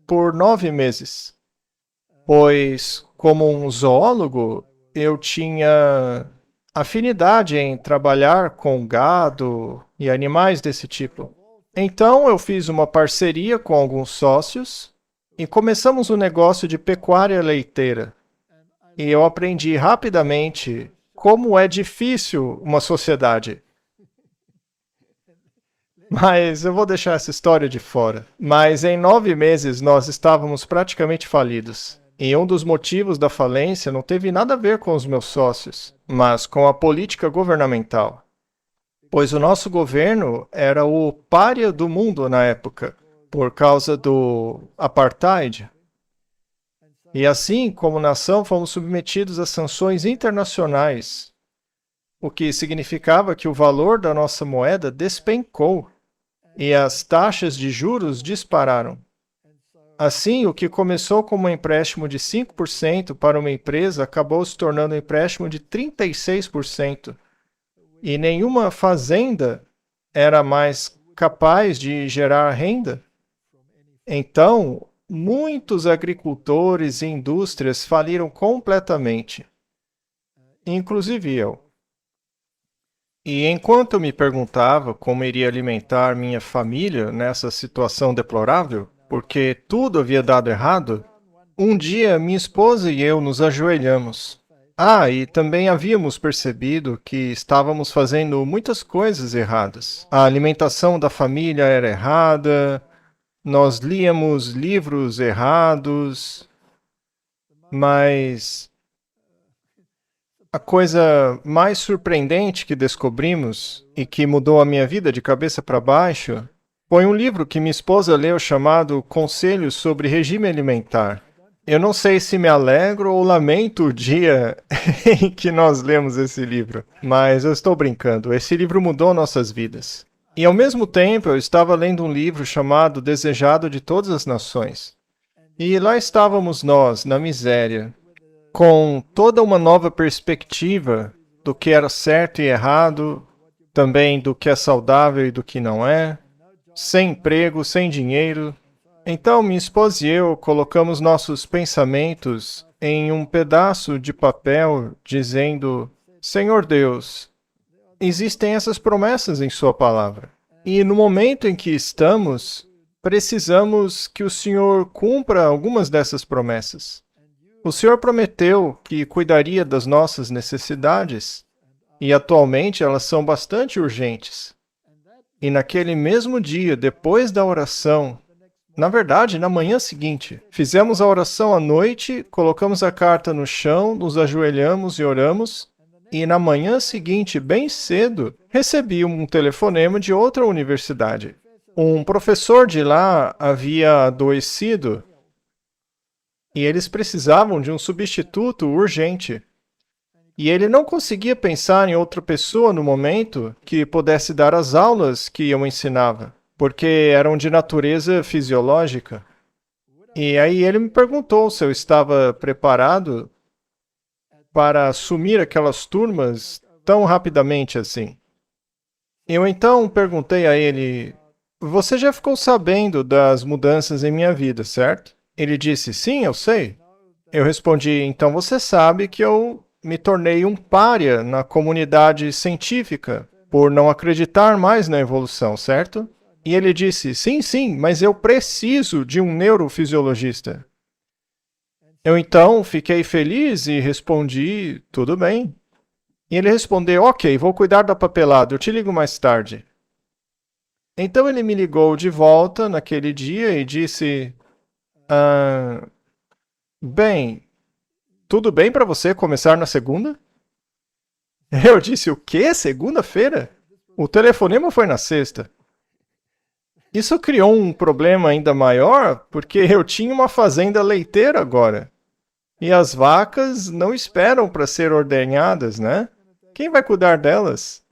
S2: por 9 meses, pois, como um zoólogo, eu tinha afinidade em trabalhar com gado e animais desse tipo. Então, eu fiz uma parceria com alguns sócios e começamos um negócio de pecuária leiteira. E eu aprendi rapidamente como é difícil uma sociedade. Mas eu vou deixar essa história de fora. Mas em 9 meses nós estávamos praticamente falidos. E um dos motivos da falência não teve nada a ver com os meus sócios, mas com a política governamental. Pois o nosso governo era o pária do mundo na época, por causa do apartheid. E assim, como nação, fomos submetidos a sanções internacionais, o que significava que o valor da nossa moeda despencou e as taxas de juros dispararam. Assim, o que começou como um empréstimo de 5% para uma empresa acabou se tornando um empréstimo de 36%. E nenhuma fazenda era mais capaz de gerar renda. Então, muitos agricultores e indústrias faliram completamente, inclusive eu. E enquanto eu me perguntava como iria alimentar minha família nessa situação deplorável, porque tudo havia dado errado, um dia minha esposa e eu nos ajoelhamos. E também havíamos percebido que estávamos fazendo muitas coisas erradas. A alimentação da família era errada, nós líamos livros errados, mas a coisa mais surpreendente que descobrimos e que mudou a minha vida de cabeça para baixo foi um livro que minha esposa leu chamado Conselhos sobre Regime Alimentar. Eu não sei se me alegro ou lamento o dia em que nós lemos esse livro, mas eu estou brincando, esse livro mudou nossas vidas. E ao mesmo tempo eu estava lendo um livro chamado Desejado de Todas as Nações. E lá estávamos nós, na miséria, com toda uma nova perspectiva do que era certo e errado, também do que é saudável e do que não é, sem emprego, sem dinheiro. Então, minha esposa e eu colocamos nossos pensamentos em um pedaço de papel dizendo: Senhor Deus, existem essas promessas em sua palavra. E no momento em que estamos, precisamos que o Senhor cumpra algumas dessas promessas. O Senhor prometeu que cuidaria das nossas necessidades, e atualmente elas são bastante urgentes. E naquele mesmo dia, depois da oração, na verdade, na manhã seguinte, fizemos a oração à noite, colocamos a carta no chão, nos ajoelhamos e oramos, e na manhã seguinte, bem cedo, recebi um telefonema de outra universidade. Um professor de lá havia adoecido e eles precisavam de um substituto urgente. E ele não conseguia pensar em outra pessoa no momento que pudesse dar as aulas que eu ensinava, porque eram de natureza fisiológica. E aí ele me perguntou se eu estava preparado para assumir aquelas turmas tão rapidamente assim. Eu então perguntei a ele: você já ficou sabendo das mudanças em minha vida, certo? Ele disse: sim, eu sei. Eu respondi: então você sabe que eu me tornei um pária na comunidade científica por não acreditar mais na evolução, certo? E ele disse: sim, mas eu preciso de um neurofisiologista. Eu então fiquei feliz e respondi: tudo bem. E ele respondeu: ok, vou cuidar da papelada, eu te ligo mais tarde. Então ele me ligou de volta naquele dia e disse: bem, tudo bem para você começar na segunda? Eu disse: o quê? Segunda-feira? O telefonema foi na sexta. Isso criou um problema ainda maior, porque eu tinha uma fazenda leiteira agora. E as vacas não esperam para ser ordenhadas, né? Quem vai cuidar delas?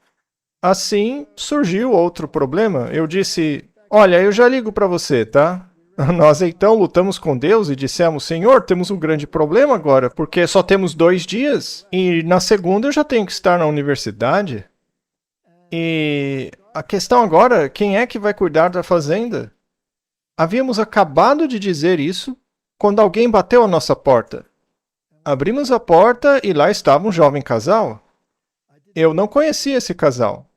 S2: Assim, surgiu outro problema. Eu disse: olha, eu já ligo para você, tá? Nós então lutamos com Deus e dissemos: Senhor, temos um grande problema agora, porque só temos 2 dias. E na segunda eu já tenho que estar na universidade. E a questão agora, quem é que vai cuidar da fazenda? Havíamos acabado de dizer isso quando alguém bateu à nossa porta. Abrimos a porta e lá estava um jovem casal. Eu não conhecia esse casal.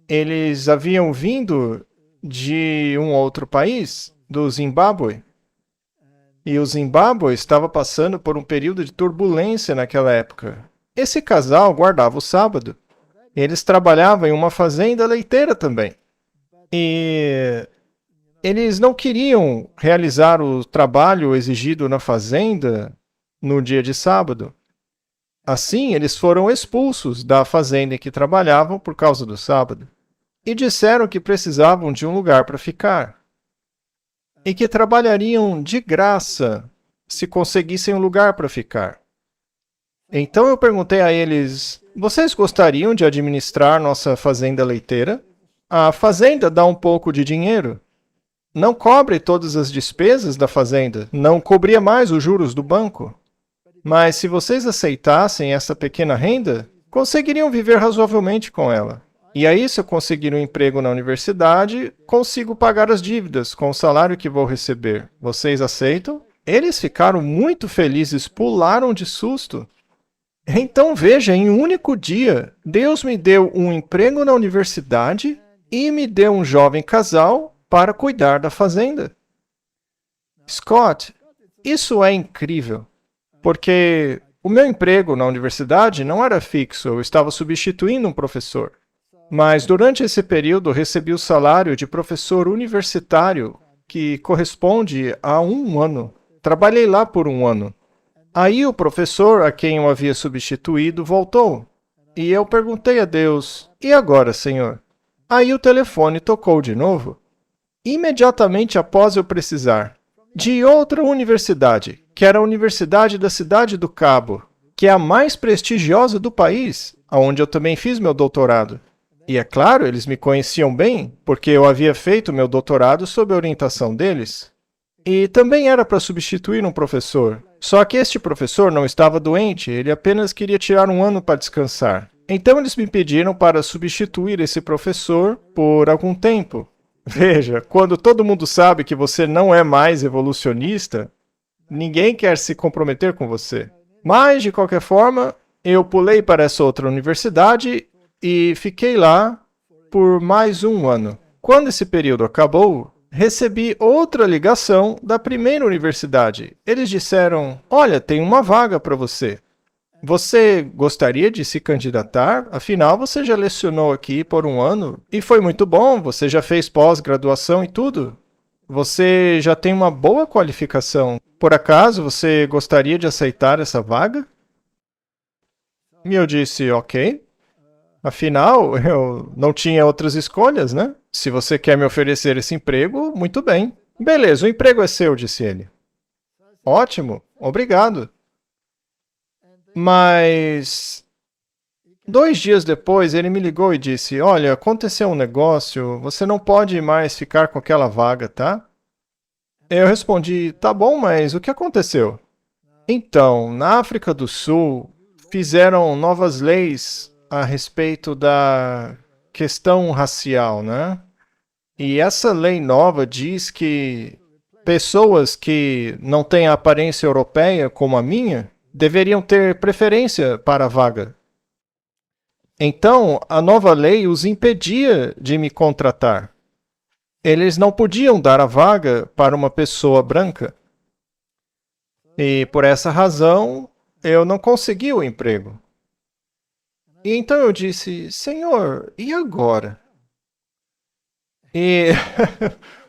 S2: Eles haviam vindo de um outro país, do Zimbábue. E o Zimbábue estava passando por um período de turbulência naquela época. Esse casal guardava o sábado. Eles trabalhavam em uma fazenda leiteira também. E eles não queriam realizar o trabalho exigido na fazenda no dia de sábado. Assim, eles foram expulsos da fazenda em que trabalhavam por causa do sábado. E disseram que precisavam de um lugar para ficar. E que trabalhariam de graça se conseguissem um lugar para ficar. Então eu perguntei a eles: vocês gostariam de administrar nossa fazenda leiteira? A fazenda dá um pouco de dinheiro. Não cobre todas as despesas da fazenda, não cobria mais os juros do banco. Mas se vocês aceitassem essa pequena renda, conseguiriam viver razoavelmente com ela. E aí, se eu conseguir um emprego na universidade, consigo pagar as dívidas com o salário que vou receber. Vocês aceitam? Eles ficaram muito felizes, pularam de susto. Então veja, em um único dia, Deus me deu um emprego na universidade e me deu um jovem casal para cuidar da fazenda. Scott, isso é incrível, porque o meu emprego na universidade não era fixo, eu estava substituindo um professor. Mas durante esse período recebi o salário de professor universitário, que corresponde a 1 ano. Trabalhei lá por 1 ano. Aí o professor a quem eu havia substituído voltou. E eu perguntei a Deus: e agora, Senhor? Aí o telefone tocou de novo. Imediatamente após eu precisar de outra universidade, que era a Universidade da Cidade do Cabo, que é a mais prestigiosa do país, onde eu também fiz meu doutorado. E é claro, eles me conheciam bem, porque eu havia feito meu doutorado sob a orientação deles. E também era para substituir um professor. Só que este professor não estava doente, ele apenas queria tirar 1 ano para descansar. Então eles me pediram para substituir esse professor por algum tempo. Veja, quando todo mundo sabe que você não é mais evolucionista, ninguém quer se comprometer com você. Mas, de qualquer forma, eu pulei para essa outra universidade e fiquei lá por mais 1 ano. Quando esse período acabou, recebi outra ligação da primeira universidade. Eles disseram: olha, tem uma vaga para você. Você gostaria de se candidatar? Afinal, você já lecionou aqui por 1 ano e foi muito bom, você já fez pós-graduação e tudo. Você já tem uma boa qualificação. Por acaso, você gostaria de aceitar essa vaga? E eu disse, ok. Afinal, eu não tinha outras escolhas, né? Se você quer me oferecer esse emprego, muito bem. Beleza, o emprego é seu, disse ele. Ótimo, obrigado. Mas 2 dias depois ele me ligou e disse, olha, aconteceu um negócio, você não pode mais ficar com aquela vaga, tá? Eu respondi, tá bom, mas o que aconteceu? Então, na África do Sul, fizeram novas leis a respeito da questão racial, né? E essa lei nova diz que pessoas que não têm a aparência europeia como a minha deveriam ter preferência para a vaga. Então, a nova lei os impedia de me contratar. Eles não podiam dar a vaga para uma pessoa branca. E por essa razão, eu não consegui o emprego. E então eu disse, Senhor, e agora? E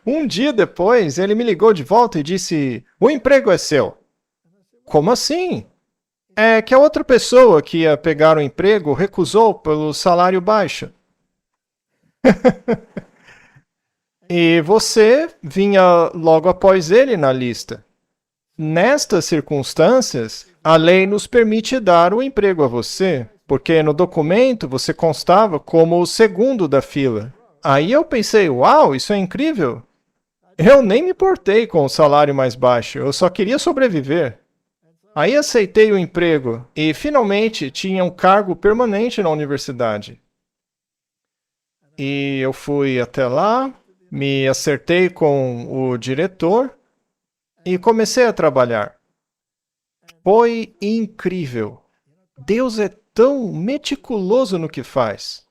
S2: um dia depois, ele me ligou de volta e disse, o emprego é seu. Como assim? É que a outra pessoa que ia pegar o emprego recusou pelo salário baixo. E você vinha logo após ele na lista. Nestas circunstâncias, a lei nos permite dar o emprego a você, porque no documento você constava como o segundo da fila. Aí eu pensei, uau, isso é incrível. Eu nem me importei com o salário mais baixo, eu só queria sobreviver. Aí aceitei o emprego e finalmente tinha um cargo permanente na universidade. E eu fui até lá, me acertei com o diretor e comecei a trabalhar. Foi incrível. Deus é tão meticuloso no que faz.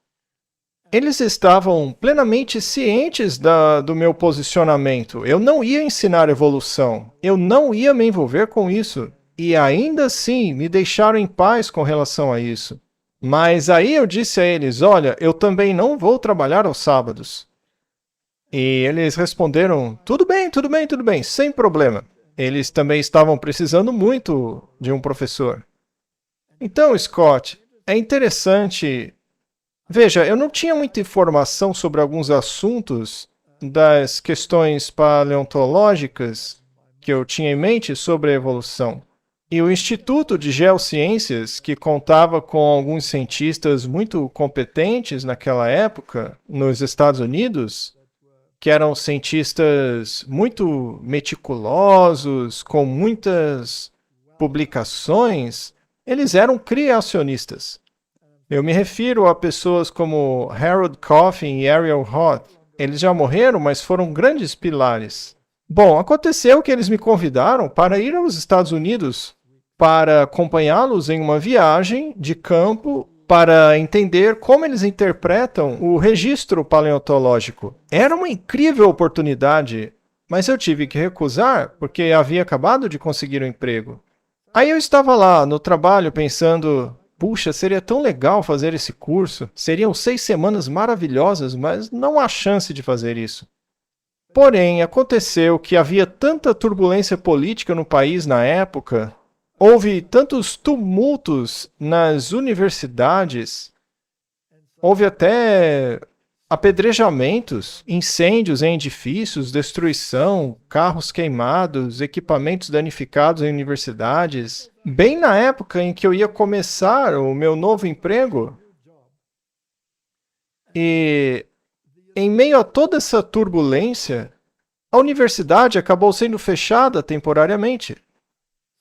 S2: Eles estavam plenamente cientes do meu posicionamento. Eu não ia ensinar evolução. Eu não ia me envolver com isso. E ainda assim me deixaram em paz com relação a isso. Mas aí eu disse a eles, olha, eu também não vou trabalhar aos sábados. E eles responderam, tudo bem, tudo bem, tudo bem, sem problema. Eles também estavam precisando muito de um professor. Então, Scott, é interessante. Veja, eu não tinha muita informação sobre alguns assuntos das questões paleontológicas que eu tinha em mente sobre a evolução. E o Instituto de Geociências, que contava com alguns cientistas muito competentes naquela época, nos Estados Unidos, que eram cientistas muito meticulosos, com muitas publicações, eles eram criacionistas. Eu me refiro a pessoas como Harold Coffin e Ariel Roth. Eles já morreram, mas foram grandes pilares. Bom, aconteceu que eles me convidaram para ir aos Estados Unidos para acompanhá-los em uma viagem de campo para entender como eles interpretam o registro paleontológico. Era uma incrível oportunidade, mas eu tive que recusar porque havia acabado de conseguir um emprego. Aí eu estava lá no trabalho pensando, puxa, seria tão legal fazer esse curso. Seriam 6 semanas maravilhosas, mas não há chance de fazer isso. Porém, aconteceu que havia tanta turbulência política no país na época, houve tantos tumultos nas universidades, houve até apedrejamentos, incêndios em edifícios, destruição, carros queimados, equipamentos danificados em universidades. Bem na época em que eu ia começar o meu novo emprego. E em meio a toda essa turbulência, a universidade acabou sendo fechada temporariamente.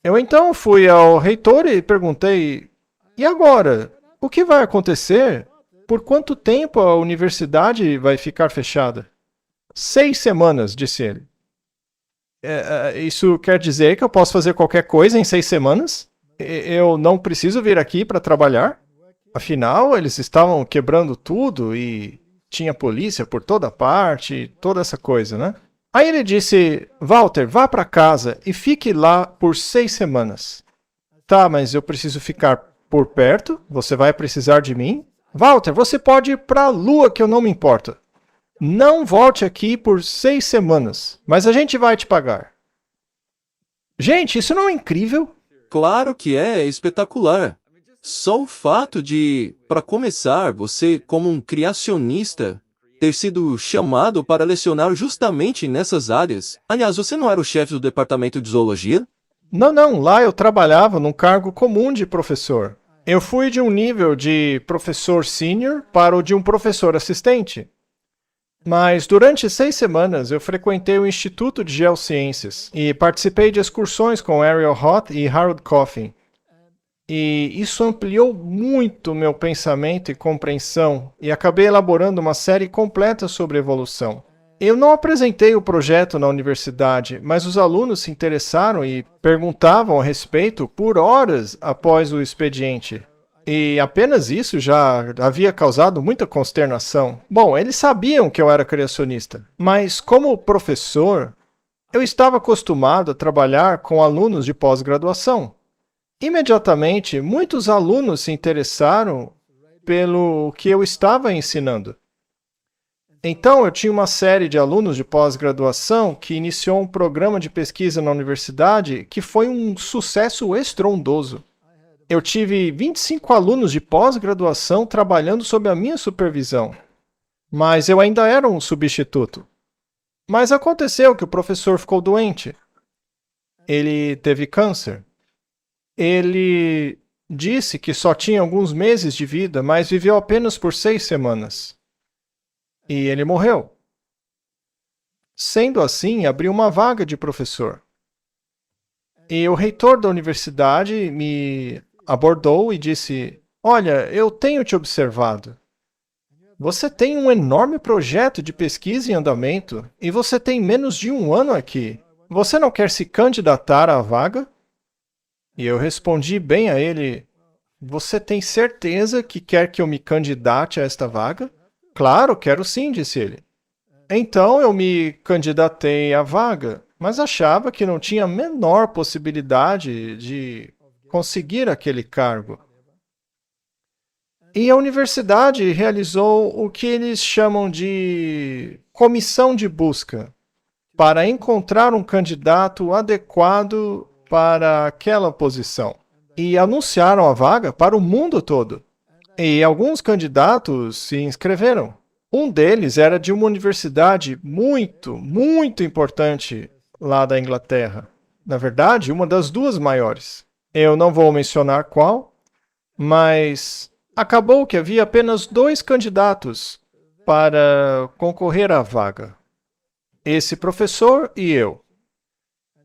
S2: Eu então fui ao reitor e perguntei, e agora? O que vai acontecer? Por quanto tempo a universidade vai ficar fechada? 6 semanas, disse ele. Isso quer dizer que eu posso fazer qualquer coisa em 6 semanas? Eu não preciso vir aqui para trabalhar? Afinal, eles estavam quebrando tudo e tinha polícia por toda parte, toda essa coisa, né? Aí ele disse, Walter, vá para casa e fique lá por 6 semanas. Tá, mas eu preciso ficar por perto, você vai precisar de mim. Walter, você pode ir para a Lua que eu não me importo. Não volte aqui por 6 semanas, mas a gente vai te pagar. Gente, isso não é incrível?
S4: Claro que é espetacular. Só o fato de, para começar, você, como um criacionista, ter sido chamado para lecionar justamente nessas áreas. Aliás, você não era o chefe do departamento de zoologia?
S2: Não, lá eu trabalhava num cargo comum de professor. Eu fui de um nível de professor sênior para o de um professor assistente. Mas durante 6 semanas eu frequentei o Instituto de Geociências e participei de excursões com Ariel Roth e Harold Coffin. E isso ampliou muito meu pensamento e compreensão e acabei elaborando uma série completa sobre evolução. Eu não apresentei o projeto na universidade, mas os alunos se interessaram e perguntavam a respeito por horas após o expediente. E apenas isso já havia causado muita consternação. Bom, eles sabiam que eu era criacionista, mas como professor, eu estava acostumado a trabalhar com alunos de pós-graduação. Imediatamente, muitos alunos se interessaram pelo que eu estava ensinando. Então, eu tinha uma série de alunos de pós-graduação que iniciou um programa de pesquisa na universidade que foi um sucesso estrondoso. Eu tive 25 alunos de pós-graduação trabalhando sob a minha supervisão, mas eu ainda era um substituto. Mas aconteceu que o professor ficou doente. Ele teve câncer. Ele disse que só tinha alguns meses de vida, mas viveu apenas por 6 semanas. E ele morreu. Sendo assim, abriu uma vaga de professor. E o reitor da universidade me abordou e disse: "Olha, eu tenho te observado. Você tem um enorme projeto de pesquisa em andamento e você tem menos de 1 ano aqui. Você não quer se candidatar à vaga?" E eu respondi bem a ele: "Você tem certeza que quer que eu me candidate a esta vaga?" "Claro, quero sim", disse ele. Então eu me candidatei à vaga, mas achava que não tinha a menor possibilidade de conseguir aquele cargo. E a universidade realizou o que eles chamam de comissão de busca, para encontrar um candidato adequado para aquela posição. E anunciaram a vaga para o mundo todo. E alguns candidatos se inscreveram. Um deles era de uma universidade muito importante lá da Inglaterra. Na verdade, uma das 2 maiores. Eu não vou mencionar qual, mas acabou que havia apenas 2 candidatos para concorrer à vaga. Esse professor e eu.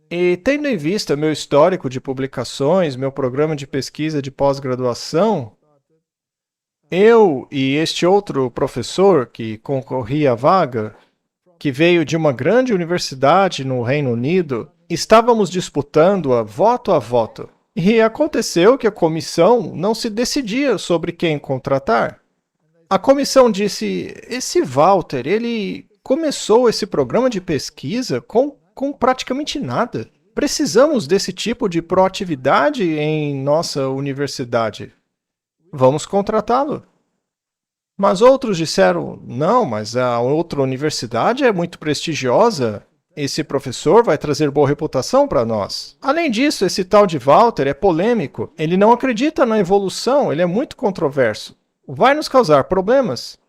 S2: E tendo em vista meu histórico de publicações, meu programa de pesquisa de pós-graduação, eu e este outro professor que concorria à vaga, que veio de uma grande universidade no Reino Unido, estávamos disputando-a voto a voto. E aconteceu que a comissão não se decidia sobre quem contratar. A comissão disse: "Esse Walter, ele começou esse programa de pesquisa com praticamente nada. Precisamos desse tipo de proatividade em nossa universidade. Vamos contratá-lo." Mas outros disseram: "Não, mas a outra universidade é muito prestigiosa. Esse professor vai trazer boa reputação para nós. Além disso, esse tal de Walter é polêmico. Ele não acredita na evolução, ele é muito controverso. Vai nos causar problemas."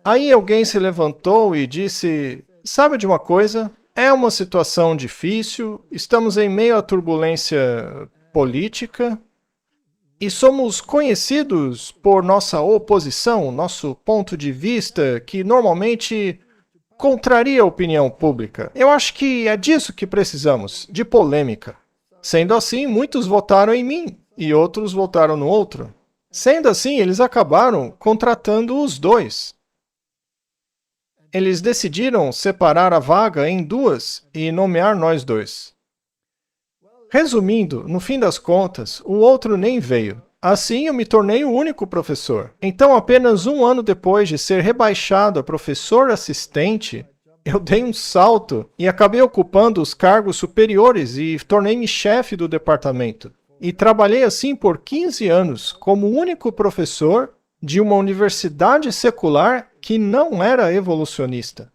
S2: Aí alguém se levantou e disse: "Sabe de uma coisa? É uma situação difícil, estamos em meio à turbulência política e somos conhecidos por nossa oposição, nosso ponto de vista que normalmente contraria a opinião pública. Eu acho que é disso que precisamos, de polêmica." Sendo assim, muitos votaram em mim e outros votaram no outro. Sendo assim, eles acabaram contratando os 2. Eles decidiram separar a vaga em 2 e nomear nós 2. Resumindo, no fim das contas, o outro nem veio. Assim, eu me tornei o único professor. Então, apenas 1 ano depois de ser rebaixado a professor assistente, eu dei um salto e acabei ocupando os cargos superiores e tornei-me chefe do departamento. E trabalhei assim por 15 anos, como único professor de uma universidade secular que não era evolucionista.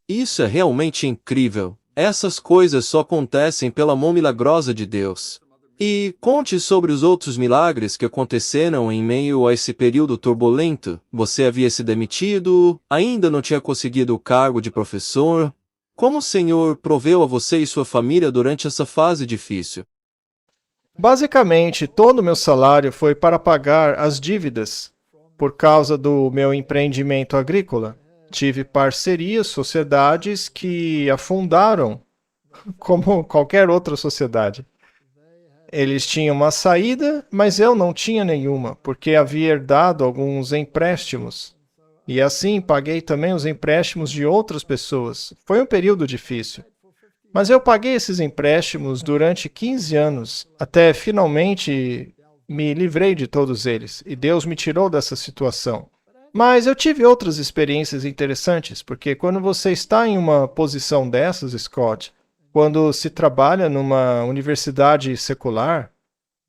S4: Isso é realmente incrível. Essas coisas só acontecem pela mão milagrosa de Deus. E conte sobre os outros milagres que aconteceram em meio a esse período turbulento. Você havia se demitido, ainda não tinha conseguido o cargo de professor. Como o Senhor proveu a você e sua família durante essa fase difícil?
S2: Basicamente, todo o meu salário foi para pagar as dívidas por causa do meu empreendimento agrícola. Tive parcerias, sociedades que afundaram como qualquer outra sociedade. Eles tinham uma saída, mas eu não tinha nenhuma, porque havia herdado alguns empréstimos. E assim paguei também os empréstimos de outras pessoas. Foi um período difícil. Mas eu paguei esses empréstimos durante 15 anos, até finalmente me livrei de todos eles, e Deus me tirou dessa situação. Mas eu tive outras experiências interessantes, porque quando você está em uma posição dessas, Scott, quando se trabalha numa universidade secular,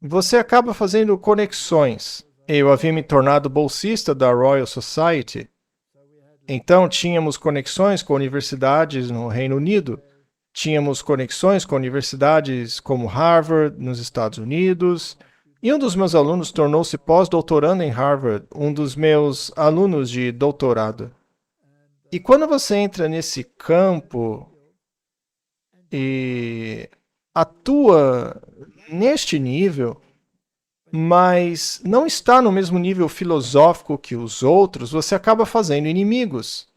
S2: você acaba fazendo conexões. Eu havia me tornado bolsista da Royal Society, então tínhamos conexões com universidades no Reino Unido, tínhamos conexões com universidades como Harvard, nos Estados Unidos, e um dos meus alunos tornou-se pós-doutorando em Harvard, um dos meus alunos de doutorado. E quando você entra nesse campo e atua neste nível, mas não está no mesmo nível filosófico que os outros, você acaba fazendo inimigos.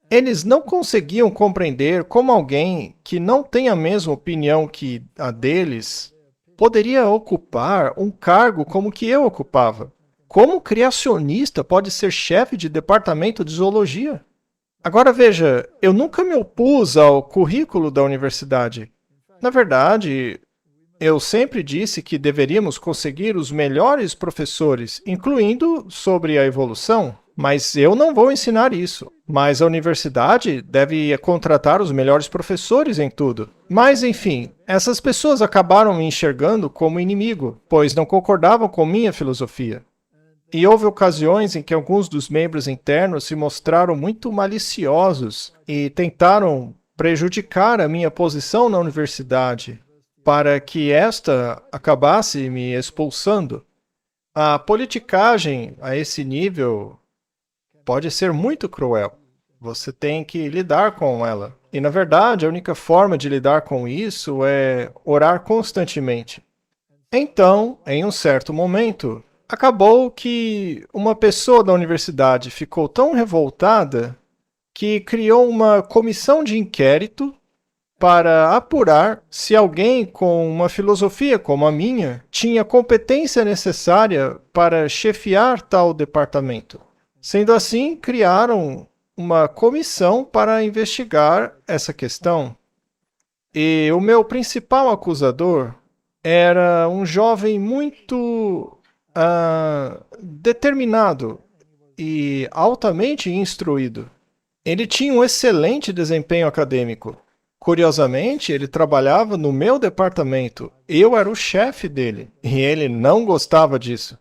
S2: Eles não conseguiam compreender como alguém que não tem a mesma opinião que a deles poderia ocupar um cargo como que eu ocupava. Como criacionista pode ser chefe de departamento de zoologia? Agora veja, eu nunca me opus ao currículo da universidade. Na verdade, eu sempre disse que deveríamos conseguir os melhores professores, incluindo sobre a evolução, mas eu não vou ensinar isso. Mas a universidade deve contratar os melhores professores em tudo. Mas, enfim, essas pessoas acabaram me enxergando como inimigo, pois não concordavam com minha filosofia. E houve ocasiões em que alguns dos membros internos se mostraram muito maliciosos e tentaram prejudicar a minha posição na universidade, para que esta acabasse me expulsando. A politicagem a esse nível pode ser muito cruel. Você tem que lidar com ela. E, na verdade, a única forma de lidar com isso é orar constantemente. Então, em um certo momento, acabou que uma pessoa da universidade ficou tão revoltada que criou uma comissão de inquérito para apurar se alguém com uma filosofia como a minha tinha competência necessária para chefiar tal departamento. Sendo assim, criaram uma comissão para investigar essa questão. E o meu principal acusador era um jovem muito determinado e altamente instruído. Ele tinha um excelente desempenho acadêmico. Curiosamente, ele trabalhava no meu departamento. Eu era o chefe dele e ele não gostava disso.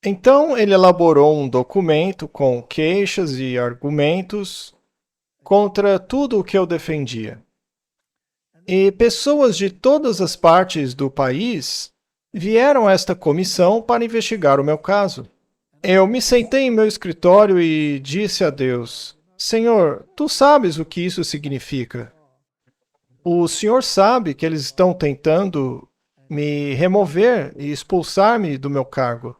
S2: Então, ele elaborou um documento com queixas e argumentos contra tudo o que eu defendia. E pessoas de todas as partes do país vieram a esta comissão para investigar o meu caso. Eu me sentei em meu escritório e disse a Deus: Senhor, tu sabes o que isso significa. O Senhor sabe que eles estão tentando me remover e expulsar-me do meu cargo.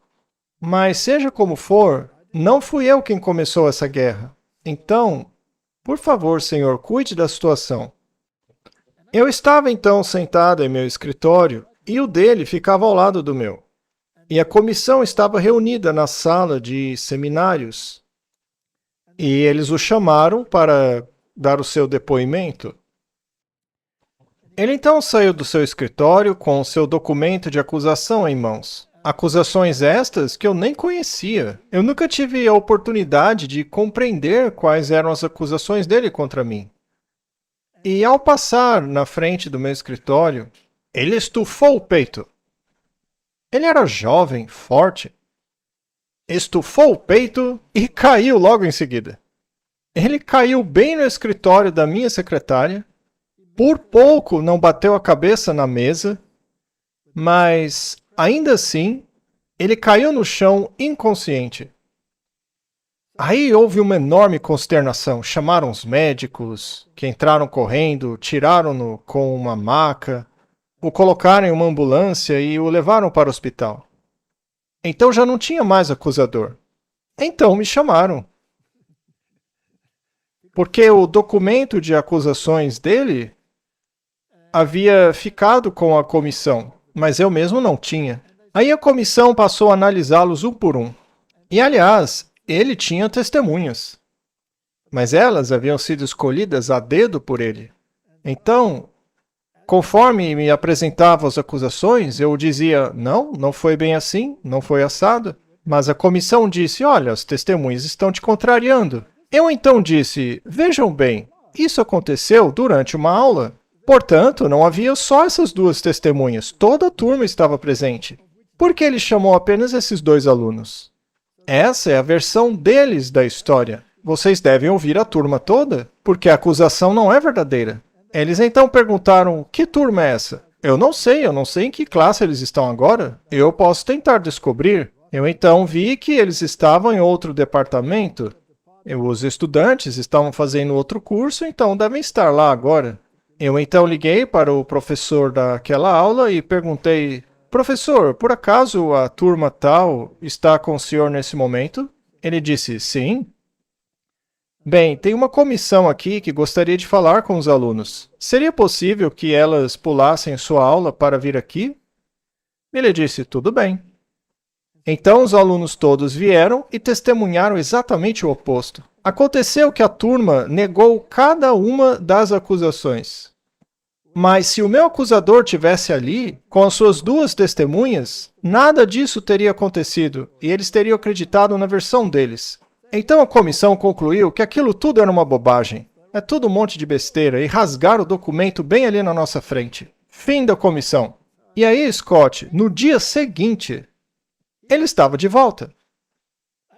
S2: Mas seja como for, não fui eu quem começou essa guerra. Então, por favor, Senhor, cuide da situação. Eu estava então sentado em meu escritório e o dele ficava ao lado do meu. E a comissão estava reunida na sala de seminários. E eles o chamaram para dar o seu depoimento. Ele então saiu do seu escritório com o seu documento de acusação em mãos. Acusações estas que eu nem conhecia. Eu nunca tive a oportunidade de compreender quais eram as acusações dele contra mim. E ao passar na frente do meu escritório, ele estufou o peito. Ele era jovem, forte, estufou o peito e caiu logo em seguida. Ele caiu bem no escritório da minha secretária. Por pouco não bateu a cabeça na mesa, mas ainda assim ele caiu no chão inconsciente. Aí houve uma enorme consternação. Chamaram os médicos, que entraram correndo, tiraram-no com uma maca, o colocaram em uma ambulância e o levaram para o hospital. Então já não tinha mais acusador. Então me chamaram. Porque o documento de acusações dele havia ficado com a comissão, mas eu mesmo não tinha. Aí a comissão passou a analisá-los um por um. E, aliás, ele tinha testemunhas. Mas elas haviam sido escolhidas a dedo por ele. Então, conforme me apresentava as acusações, eu dizia, não foi bem assim, não foi assado. Mas a comissão disse, olha, as testemunhas estão te contrariando. Eu então disse, vejam bem, isso aconteceu durante uma aula. Portanto, não havia só essas duas testemunhas, toda a turma estava presente. Por que ele chamou apenas esses 2 alunos? Essa é a versão deles da história. Vocês devem ouvir a turma toda, porque a acusação não é verdadeira. Eles então perguntaram, que turma é essa? Eu não sei em que classe eles estão agora. Eu posso tentar descobrir. Eu então vi que eles estavam em outro departamento. Os estudantes estavam fazendo outro curso, então devem estar lá agora. Eu então liguei para o professor daquela aula e perguntei, professor, por acaso a turma tal está com o senhor nesse momento? Ele disse, sim. Bem, tem uma comissão aqui que gostaria de falar com os alunos. Seria possível que elas pulassem sua aula para vir aqui? Ele disse, tudo bem. Então os alunos todos vieram e testemunharam exatamente o oposto. Aconteceu que a turma negou cada uma das acusações. Mas se o meu acusador tivesse ali, com as suas 2 testemunhas, nada disso teria acontecido e eles teriam acreditado na versão deles. Então a comissão concluiu que aquilo tudo era uma bobagem. É tudo um monte de besteira e rasgaram o documento bem ali na nossa frente. Fim da comissão. E aí, Scott, no dia seguinte, ele estava de volta.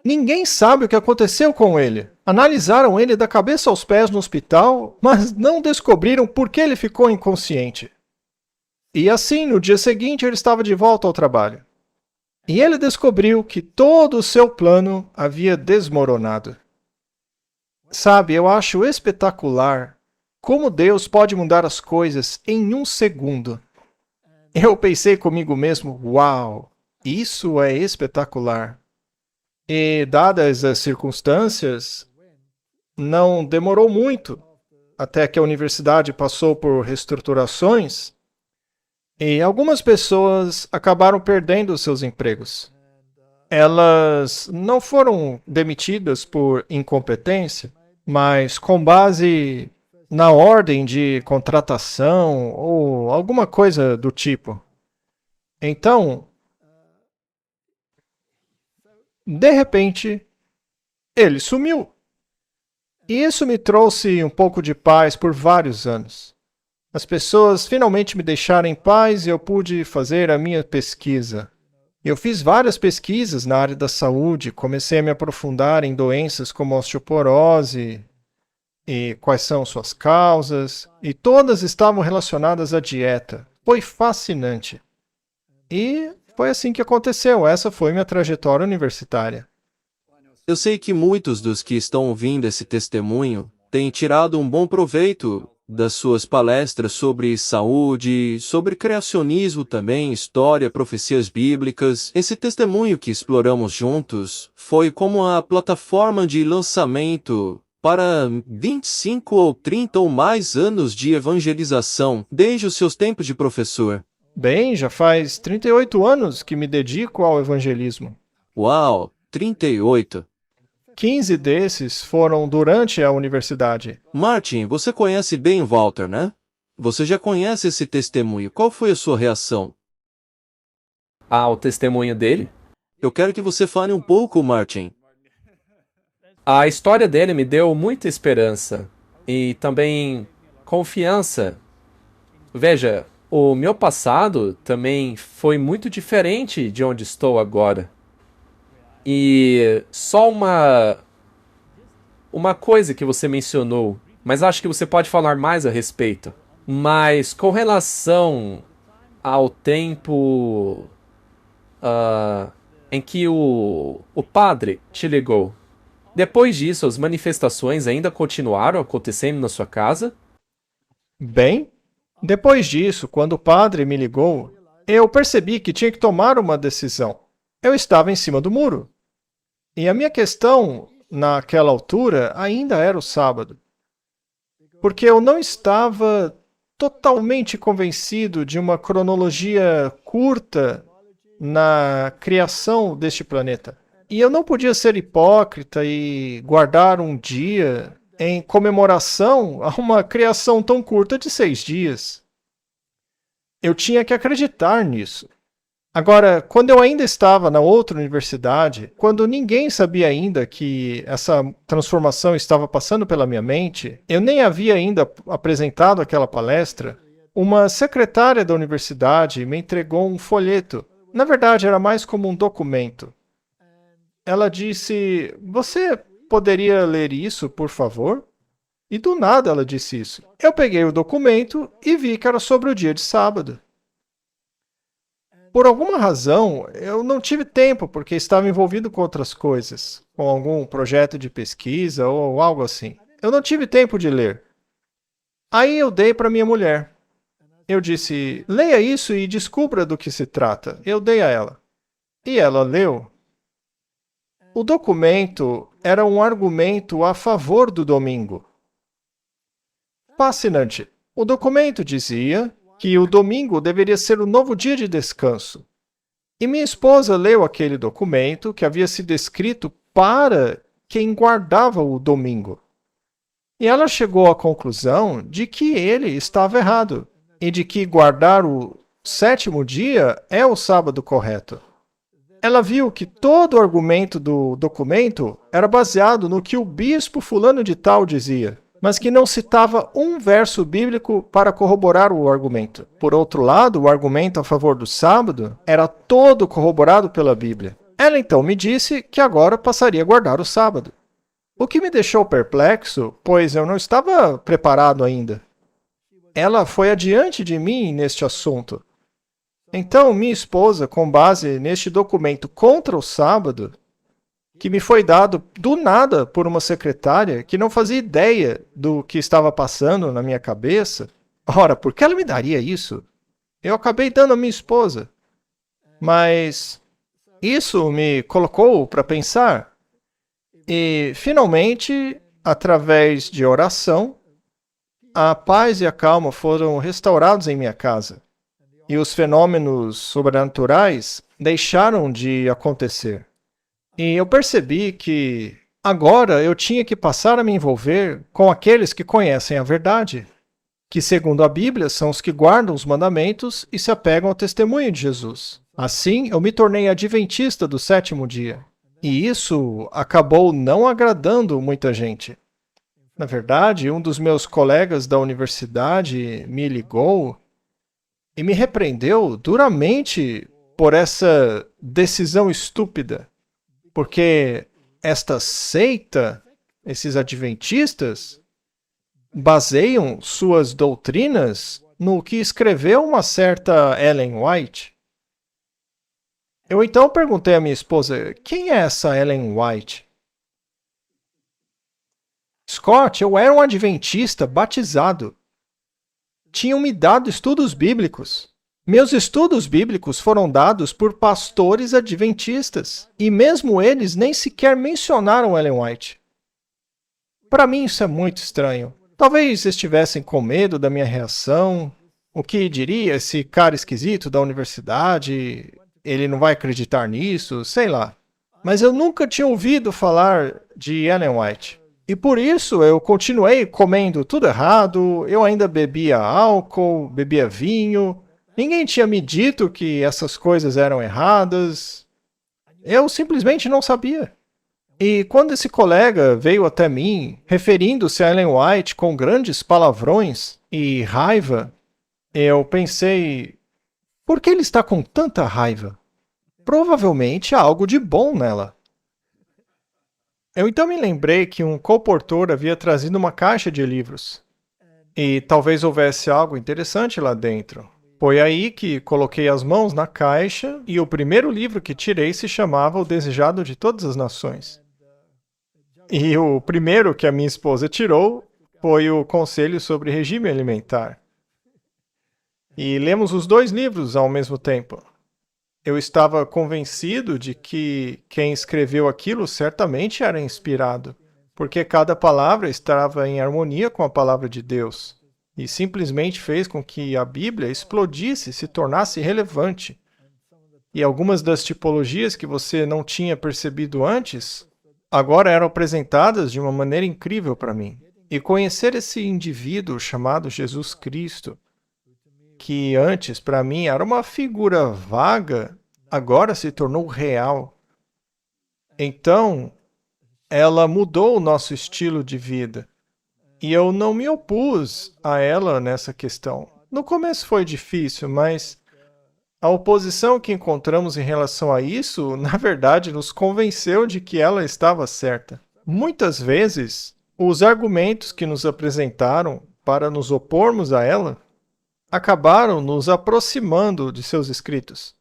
S2: Ninguém sabe o que aconteceu com ele. Analisaram ele da cabeça aos pés no hospital, mas não descobriram por que ele ficou inconsciente. E assim, no dia seguinte, ele estava de volta ao trabalho. E ele descobriu que todo o seu plano havia desmoronado. Sabe, eu acho espetacular como Deus pode mudar as coisas em um segundo. Eu pensei comigo mesmo, uau, isso é espetacular. E, dadas as circunstâncias, não demorou muito até que a universidade passou por reestruturações e algumas pessoas acabaram perdendo seus empregos. Elas não foram demitidas por incompetência, mas com base na ordem de contratação ou alguma coisa do tipo. Então, de repente, ele sumiu. E isso me trouxe um pouco de paz por vários anos. As pessoas finalmente me deixaram em paz e eu pude fazer a minha pesquisa. Eu fiz várias pesquisas na área da saúde, comecei a me aprofundar em doenças como osteoporose e quais são suas causas, e todas estavam relacionadas à dieta. Foi fascinante. E foi assim que aconteceu. Essa foi minha trajetória universitária.
S4: Eu sei que muitos dos que estão ouvindo esse testemunho têm tirado um bom proveito das suas palestras sobre saúde, sobre criacionismo também, história, profecias bíblicas. Esse testemunho que exploramos juntos foi como a plataforma de lançamento para 25 ou 30 ou mais anos de evangelização, desde os seus tempos de professor.
S2: Bem, já faz 38 anos que me dedico ao evangelismo.
S4: Uau, 38.
S2: 15 desses foram durante a universidade.
S4: Martin, você conhece bem Walter, né? Você já conhece esse testemunho. Qual foi a sua reação?
S3: O testemunho dele?
S4: Eu quero que você fale um pouco, Martin.
S3: A história dele me deu muita esperança e também confiança. Veja, O meu passado também foi muito diferente de onde estou agora. E só uma coisa que você mencionou, mas acho que você pode falar mais a respeito. Mas com relação ao tempo em que o padre te ligou, depois disso, as manifestações ainda continuaram acontecendo na sua casa?
S2: Bem, depois disso, quando o padre me ligou, eu percebi que tinha que tomar uma decisão. Eu estava em cima do muro. E a minha questão, naquela altura, ainda era o sábado. Porque eu não estava totalmente convencido de uma cronologia curta na criação deste planeta. E eu não podia ser hipócrita e guardar um dia em comemoração a uma criação tão curta de 6 dias. Eu tinha que acreditar nisso. Agora, quando eu ainda estava na outra universidade, quando ninguém sabia ainda que essa transformação estava passando pela minha mente, eu nem havia ainda apresentado aquela palestra, uma secretária da universidade me entregou um folheto. Na verdade, era mais como um documento. Ela disse: "Você poderia ler isso, por favor?" E do nada ela disse isso. Eu peguei o documento e vi que era sobre o dia de sábado. Por alguma razão, eu não tive tempo porque estava envolvido com outras coisas, com algum projeto de pesquisa ou algo assim. Eu não tive tempo de ler. Aí eu dei para minha mulher. Eu disse: "Leia isso e descubra do que se trata." Eu dei a ela. E ela leu. O documento era um argumento a favor do domingo. Fascinante. O documento dizia que o domingo deveria ser o novo dia de descanso. E minha esposa leu aquele documento que havia sido escrito para quem guardava o domingo. E ela chegou à conclusão de que ele estava errado e de que guardar o 7º dia é o sábado correto. Ela viu que todo o argumento do documento era baseado no que o bispo fulano de tal dizia, mas que não citava um verso bíblico para corroborar o argumento. Por outro lado, o argumento a favor do sábado era todo corroborado pela Bíblia. Ela então me disse que agora passaria a guardar o sábado. O que me deixou perplexo, pois eu não estava preparado ainda. Ela foi adiante de mim neste assunto. Então, minha esposa, com base neste documento contra o sábado, que me foi dado do nada por uma secretária que não fazia ideia do que estava passando na minha cabeça. Ora, por que ela me daria isso? Eu acabei dando a minha esposa. Mas isso me colocou para pensar. E, finalmente, através de oração, a paz e a calma foram restaurados em minha casa. E os fenômenos sobrenaturais deixaram de acontecer. E eu percebi que agora eu tinha que passar a me envolver com aqueles que conhecem a verdade, que, segundo a Bíblia, são os que guardam os mandamentos e se apegam ao testemunho de Jesus. Assim, eu me tornei adventista do 7º dia. E isso acabou não agradando muita gente. Na verdade, um dos meus colegas da universidade me ligou e me repreendeu duramente por essa decisão estúpida. Porque esta seita, esses adventistas, baseiam suas doutrinas no que escreveu uma certa Ellen White. Eu então perguntei à minha esposa: "Quem é essa Ellen White?" "Scott, eu era um adventista batizado. Tinham me dado estudos bíblicos. Meus estudos bíblicos foram dados por pastores adventistas, e mesmo eles nem sequer mencionaram Ellen White. Para mim isso é muito estranho. Talvez estivessem com medo da minha reação. O que diria esse cara esquisito da universidade? Ele não vai acreditar nisso? Sei lá. Mas eu nunca tinha ouvido falar de Ellen White. E por isso eu continuei comendo tudo errado, eu ainda bebia álcool, bebia vinho. Ninguém tinha me dito que essas coisas eram erradas. Eu simplesmente não sabia. E quando esse colega veio até mim, referindo-se a Ellen White com grandes palavrões e raiva, Eu pensei, por que ele está com tanta raiva? Provavelmente há algo de bom nela. Eu então me lembrei que um colportor havia trazido uma caixa de livros. E talvez houvesse algo interessante lá dentro. Foi aí que coloquei as mãos na caixa e o primeiro livro que tirei se chamava O Desejado de Todas as Nações. E o primeiro que a minha esposa tirou foi o Conselho sobre Regime Alimentar. E lemos os dois livros ao mesmo tempo. Eu estava convencido de que quem escreveu aquilo certamente era inspirado, porque cada palavra estava em harmonia com a palavra de Deus, e simplesmente fez com que a Bíblia explodisse, se tornasse relevante. E algumas das tipologias que você não tinha percebido antes, agora eram apresentadas de uma maneira incrível para mim. E conhecer esse indivíduo chamado Jesus Cristo, que antes para mim era uma figura vaga, agora se tornou real. Então, ela mudou o nosso estilo de vida. E eu não me opus a ela nessa questão. No começo foi difícil, mas a oposição que encontramos em relação a isso, na verdade, nos convenceu de que ela estava certa. Muitas vezes, os argumentos que nos apresentaram para nos opormos a ela acabaram nos aproximando de seus escritos.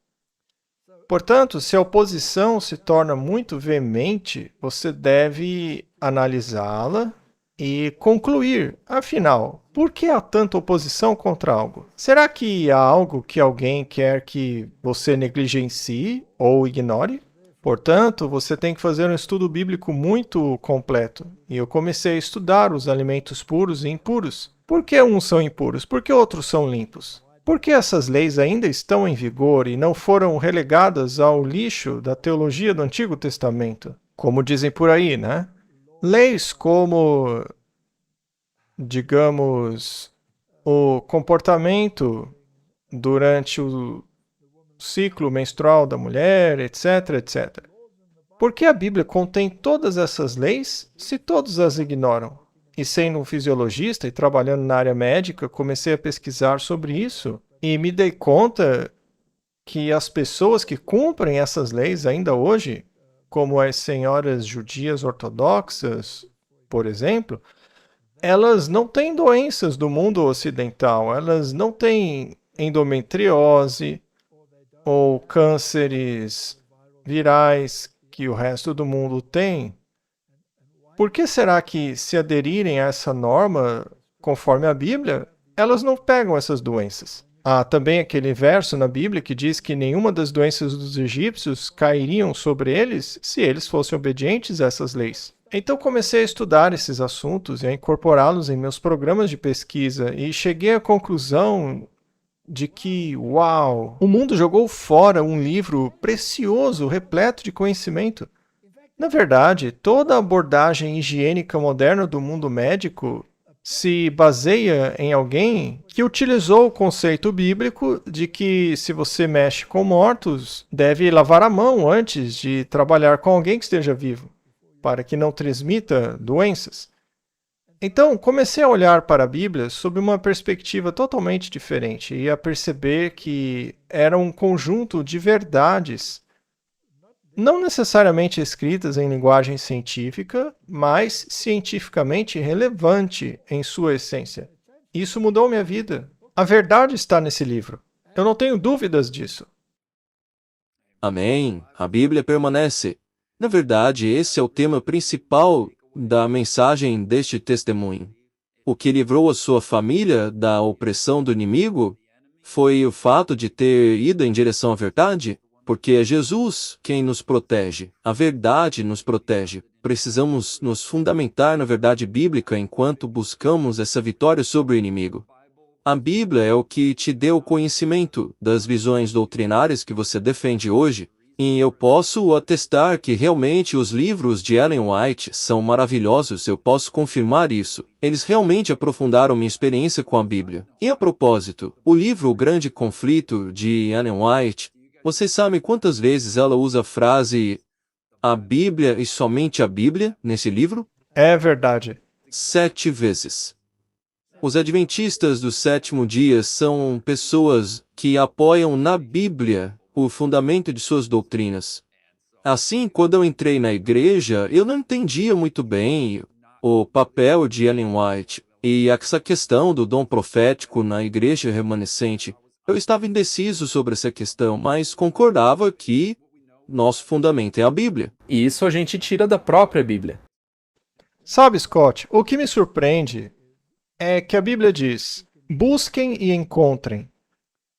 S2: Portanto, se a oposição se torna muito veemente, você deve analisá-la e concluir, afinal, por que há tanta oposição contra algo? Será que há algo que alguém quer que você negligencie ou ignore? Portanto, você tem que fazer um estudo bíblico muito completo. E eu comecei a estudar os alimentos puros e impuros. Por que uns são impuros? Por que outros são limpos? Por que essas leis ainda estão em vigor e não foram relegadas ao lixo da teologia do Antigo Testamento? Como dizem por aí, né? Leis como, digamos, o comportamento durante o ciclo menstrual da mulher, etc, etc. Por que a Bíblia contém todas essas leis se todos as ignoram? E sendo um fisiologista e trabalhando na área médica, comecei a pesquisar sobre isso e me dei conta que as pessoas que cumprem essas leis ainda hoje, como as senhoras judias ortodoxas, por exemplo, elas não têm doenças do mundo ocidental, elas não têm endometriose ou cânceres virais que o resto do mundo tem. Por que será que, se aderirem a essa norma, conforme a Bíblia, elas não pegam essas doenças? Há também aquele verso na Bíblia que diz que nenhuma das doenças dos egípcios cairiam sobre eles se eles fossem obedientes a essas leis. Então comecei a estudar esses assuntos e a incorporá-los em meus programas de pesquisa e cheguei à conclusão de que, uau, o mundo jogou fora um livro precioso, repleto de conhecimento. Na verdade, toda a abordagem higiênica moderna do mundo médico se baseia em alguém que utilizou o conceito bíblico de que se você mexe com mortos, deve lavar a mão antes de trabalhar com alguém que esteja vivo, para que não transmita doenças. Então, comecei a olhar para a Bíblia sob uma perspectiva totalmente diferente e a perceber que era um conjunto de verdades não necessariamente escritas em linguagem científica, mas cientificamente relevante em sua essência. Isso mudou minha vida. A verdade está nesse livro. Eu não tenho dúvidas disso.
S4: Amém. A Bíblia permanece. Na verdade, esse é o tema principal da mensagem deste testemunho. O que livrou a sua família da opressão do inimigo foi o fato de ter ido em direção à verdade. Porque é Jesus quem nos protege. A verdade nos protege. Precisamos nos fundamentar na verdade bíblica enquanto buscamos essa vitória sobre o inimigo. A Bíblia é o que te deu conhecimento das visões doutrinárias que você defende hoje, e eu posso atestar que realmente os livros de Ellen White são maravilhosos, eu posso confirmar isso. Eles realmente aprofundaram minha experiência com a Bíblia. E a propósito, o livro O Grande Conflito de Ellen White, vocês sabem quantas vezes ela usa a frase a Bíblia e somente a Bíblia nesse livro?
S2: É verdade.
S4: 7 vezes. Os adventistas do sétimo dia são pessoas que apoiam na Bíblia o fundamento de suas doutrinas. Assim, quando eu entrei na igreja, eu não entendia muito bem o papel de Ellen White e essa questão do dom profético na igreja remanescente. Eu estava indeciso sobre essa questão, mas concordava que nosso fundamento é a Bíblia.
S3: E isso a gente tira da própria Bíblia.
S2: Sabe, Scott, o que me surpreende é que a Bíblia diz: busquem e encontrem,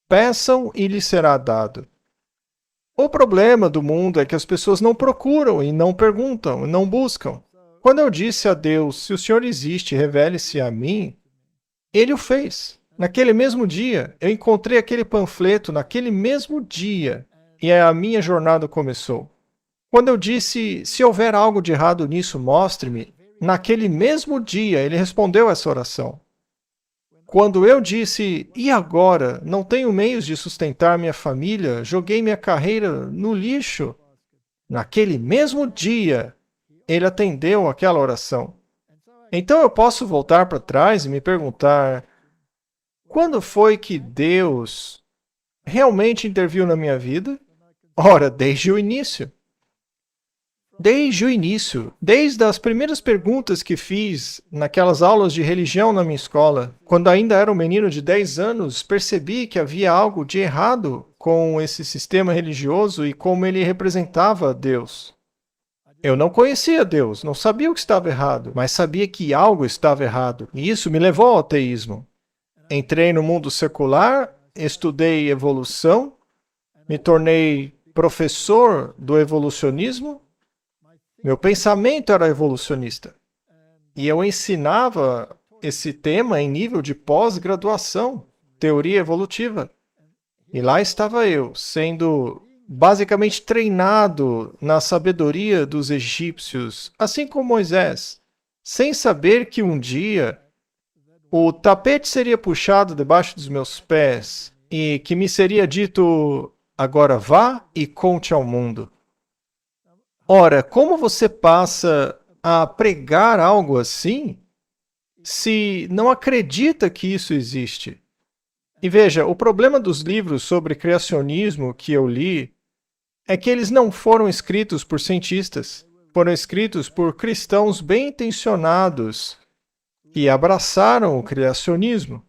S2: peçam e lhes será dado. O problema do mundo é que as pessoas não procuram e não perguntam, e não buscam. Quando eu disse a Deus: se o Senhor existe, revele-se a mim, Ele o fez. Naquele mesmo dia, eu encontrei aquele panfleto naquele mesmo dia, e a minha jornada começou. Quando eu disse: se houver algo de errado nisso, mostre-me, naquele mesmo dia, Ele respondeu essa oração. Quando eu disse: e agora? Não tenho meios de sustentar minha família, joguei minha carreira no lixo. Naquele mesmo dia, Ele atendeu aquela oração. Então eu posso voltar para trás e me perguntar: quando foi que Deus realmente interviu na minha vida? Ora, desde o início. Desde o início, desde as primeiras perguntas que fiz naquelas aulas de religião na minha escola, quando ainda era um menino de 10 anos, percebi que havia algo de errado com esse sistema religioso e como ele representava Deus. Eu não conhecia Deus, não sabia o que estava errado, mas sabia que algo estava errado, e isso me levou ao ateísmo. Entrei no mundo secular, estudei evolução, me tornei professor do evolucionismo. Meu pensamento era evolucionista. E eu ensinava esse tema em nível de pós-graduação, teoria evolutiva. E lá estava eu, sendo basicamente treinado na sabedoria dos egípcios, assim como Moisés, sem saber que um dia o tapete seria puxado debaixo dos meus pés e que me seria dito: agora vá e conte ao mundo. Ora, como você passa a pregar algo assim se não acredita que isso existe? E veja, o problema dos livros sobre criacionismo que eu li é que eles não foram escritos por cientistas, foram escritos por cristãos bem intencionados que abraçaram o criacionismo.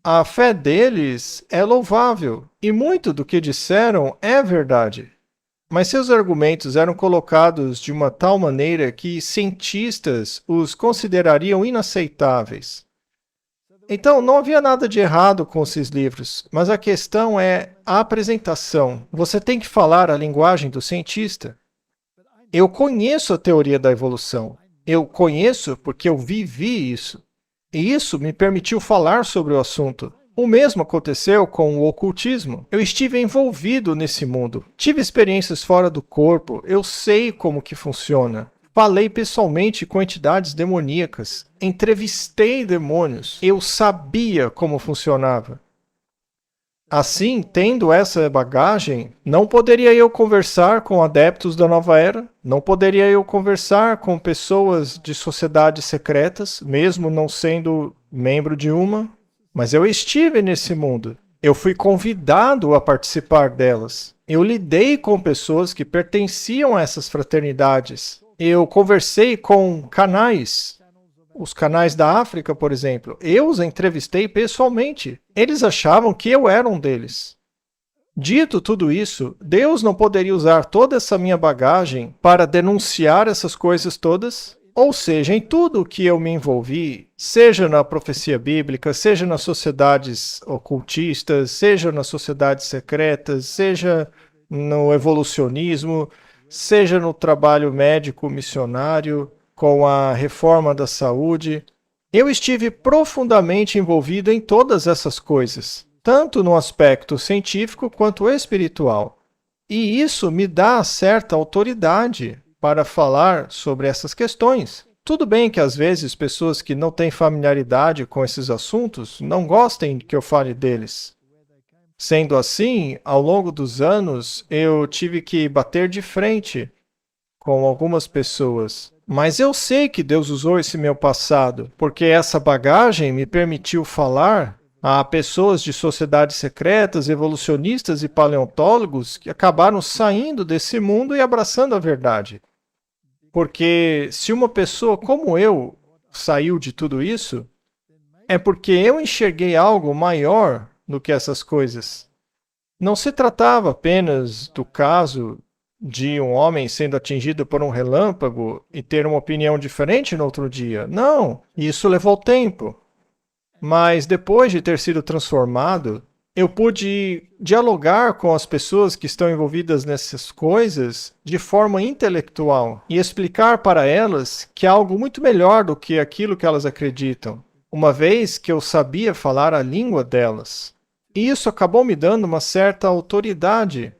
S2: A fé deles é louvável e muito do que disseram é verdade. Mas seus argumentos eram colocados de uma tal maneira que cientistas os considerariam inaceitáveis. Então, não havia nada de errado com esses livros, mas a questão é a apresentação. Você tem que falar a linguagem do cientista. Eu conheço a teoria da evolução. Eu conheço porque eu vivi isso. E isso me permitiu falar sobre o assunto. O mesmo aconteceu com o ocultismo. Eu estive envolvido nesse mundo. Tive experiências fora do corpo. Eu sei como que funciona. Falei pessoalmente com entidades demoníacas. Entrevistei demônios. Eu sabia como funcionava. Assim, tendo essa bagagem, não poderia eu conversar com adeptos da nova era, não poderia eu conversar com pessoas de sociedades secretas, mesmo não sendo membro de uma, mas eu estive nesse mundo. Eu fui convidado a participar delas. Eu lidei com pessoas que pertenciam a essas fraternidades. Eu conversei com canais. Os canais da África, por exemplo, eu os entrevistei pessoalmente. Eles achavam que eu era um deles. Dito tudo isso, Deus não poderia usar toda essa minha bagagem para denunciar essas coisas todas? Ou seja, em tudo que eu me envolvi, seja na profecia bíblica, seja nas sociedades ocultistas, seja nas sociedades secretas, seja no evolucionismo, seja no trabalho médico missionário, com a reforma da saúde, eu estive profundamente envolvido em todas essas coisas, tanto no aspecto científico quanto espiritual. E isso me dá certa autoridade para falar sobre essas questões. Tudo bem que às vezes pessoas que não têm familiaridade com esses assuntos não gostem que eu fale deles. Sendo assim, ao longo dos anos, eu tive que bater de frente com algumas pessoas. Mas eu sei que Deus usou esse meu passado, porque essa bagagem me permitiu falar a pessoas de sociedades secretas, evolucionistas e paleontólogos que acabaram saindo desse mundo e abraçando a verdade. Porque se uma pessoa como eu saiu de tudo isso, é porque eu enxerguei algo maior do que essas coisas. Não se tratava apenas do caso de um homem sendo atingido por um relâmpago e ter uma opinião diferente no outro dia. Não, isso levou tempo. Mas depois de ter sido transformado, eu pude dialogar com as pessoas que estão envolvidas nessas coisas de forma intelectual e explicar para elas que há algo muito melhor do que aquilo que elas acreditam, uma vez que eu sabia falar a língua delas. E isso acabou me dando uma certa autoridade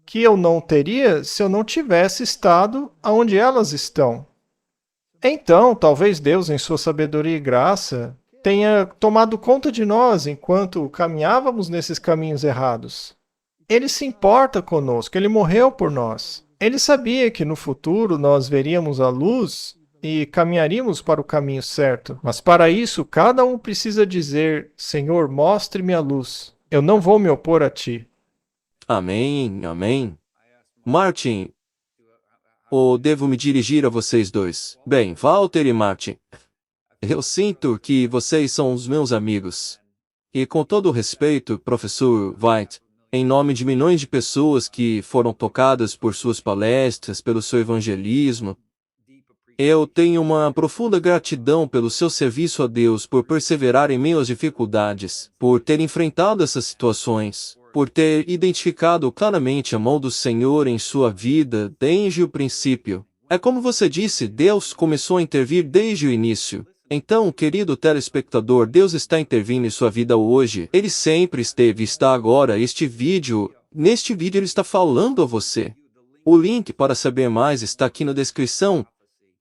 S2: que eu não teria se eu não tivesse estado onde elas estão. Então, talvez Deus, em sua sabedoria e graça, tenha tomado conta de nós enquanto caminhávamos nesses caminhos errados. Ele se importa conosco, ele morreu por nós. Ele sabia que no futuro nós veríamos a luz e caminharíamos para o caminho certo. Mas para isso, cada um precisa dizer: Senhor, mostre-me a luz. Eu não vou me opor a ti.
S4: Amém, amém. Martin, ou devo me dirigir a vocês dois? Bem, Walter e Martin, eu sinto que vocês são os meus amigos. E com todo o respeito, professor White, em nome de milhões de pessoas que foram tocadas por suas palestras, pelo seu evangelismo, eu tenho uma profunda gratidão pelo seu serviço a Deus, por perseverar em meio às dificuldades, por ter enfrentado essas situações, por ter identificado claramente a mão do Senhor em sua vida desde o princípio. É como você disse, Deus começou a intervir desde o início. Então, querido telespectador, Deus está intervindo em sua vida hoje. Ele sempre esteve e está agora. Neste vídeo ele está falando a você. O link para saber mais está aqui na descrição.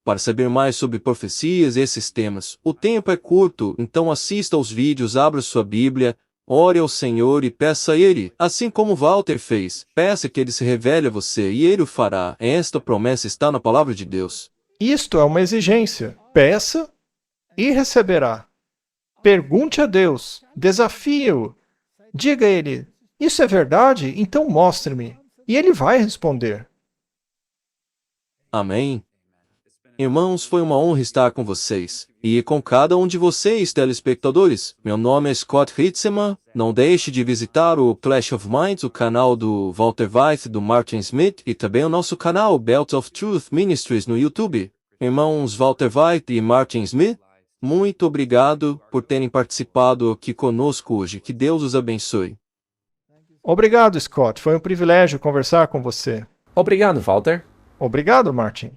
S4: Para saber mais sobre profecias e esses temas. O tempo é curto, então assista aos vídeos, abra sua Bíblia, ore ao Senhor e peça a Ele, assim como Walter fez. Peça que Ele se revele a você e Ele o fará. Esta promessa está na palavra de Deus.
S2: Isto é uma exigência. Peça e receberá. Pergunte a Deus, desafie-o. Diga a Ele: isso é verdade? Então mostre-me. E Ele vai responder.
S4: Amém. Irmãos, foi uma honra estar com vocês, e com cada um de vocês, telespectadores. Meu nome é Scott Hitzema. Não deixe de visitar o Clash of Minds, o canal do Walter Weiss e do Martin Smith, e também o nosso canal Belt of Truth Ministries no YouTube. Irmãos Walter Weiss e Martin Smith, muito obrigado por terem participado aqui conosco hoje. Que Deus os abençoe.
S2: Obrigado, Scott. Foi um privilégio conversar com você.
S3: Obrigado, Walter.
S2: Obrigado, Martin.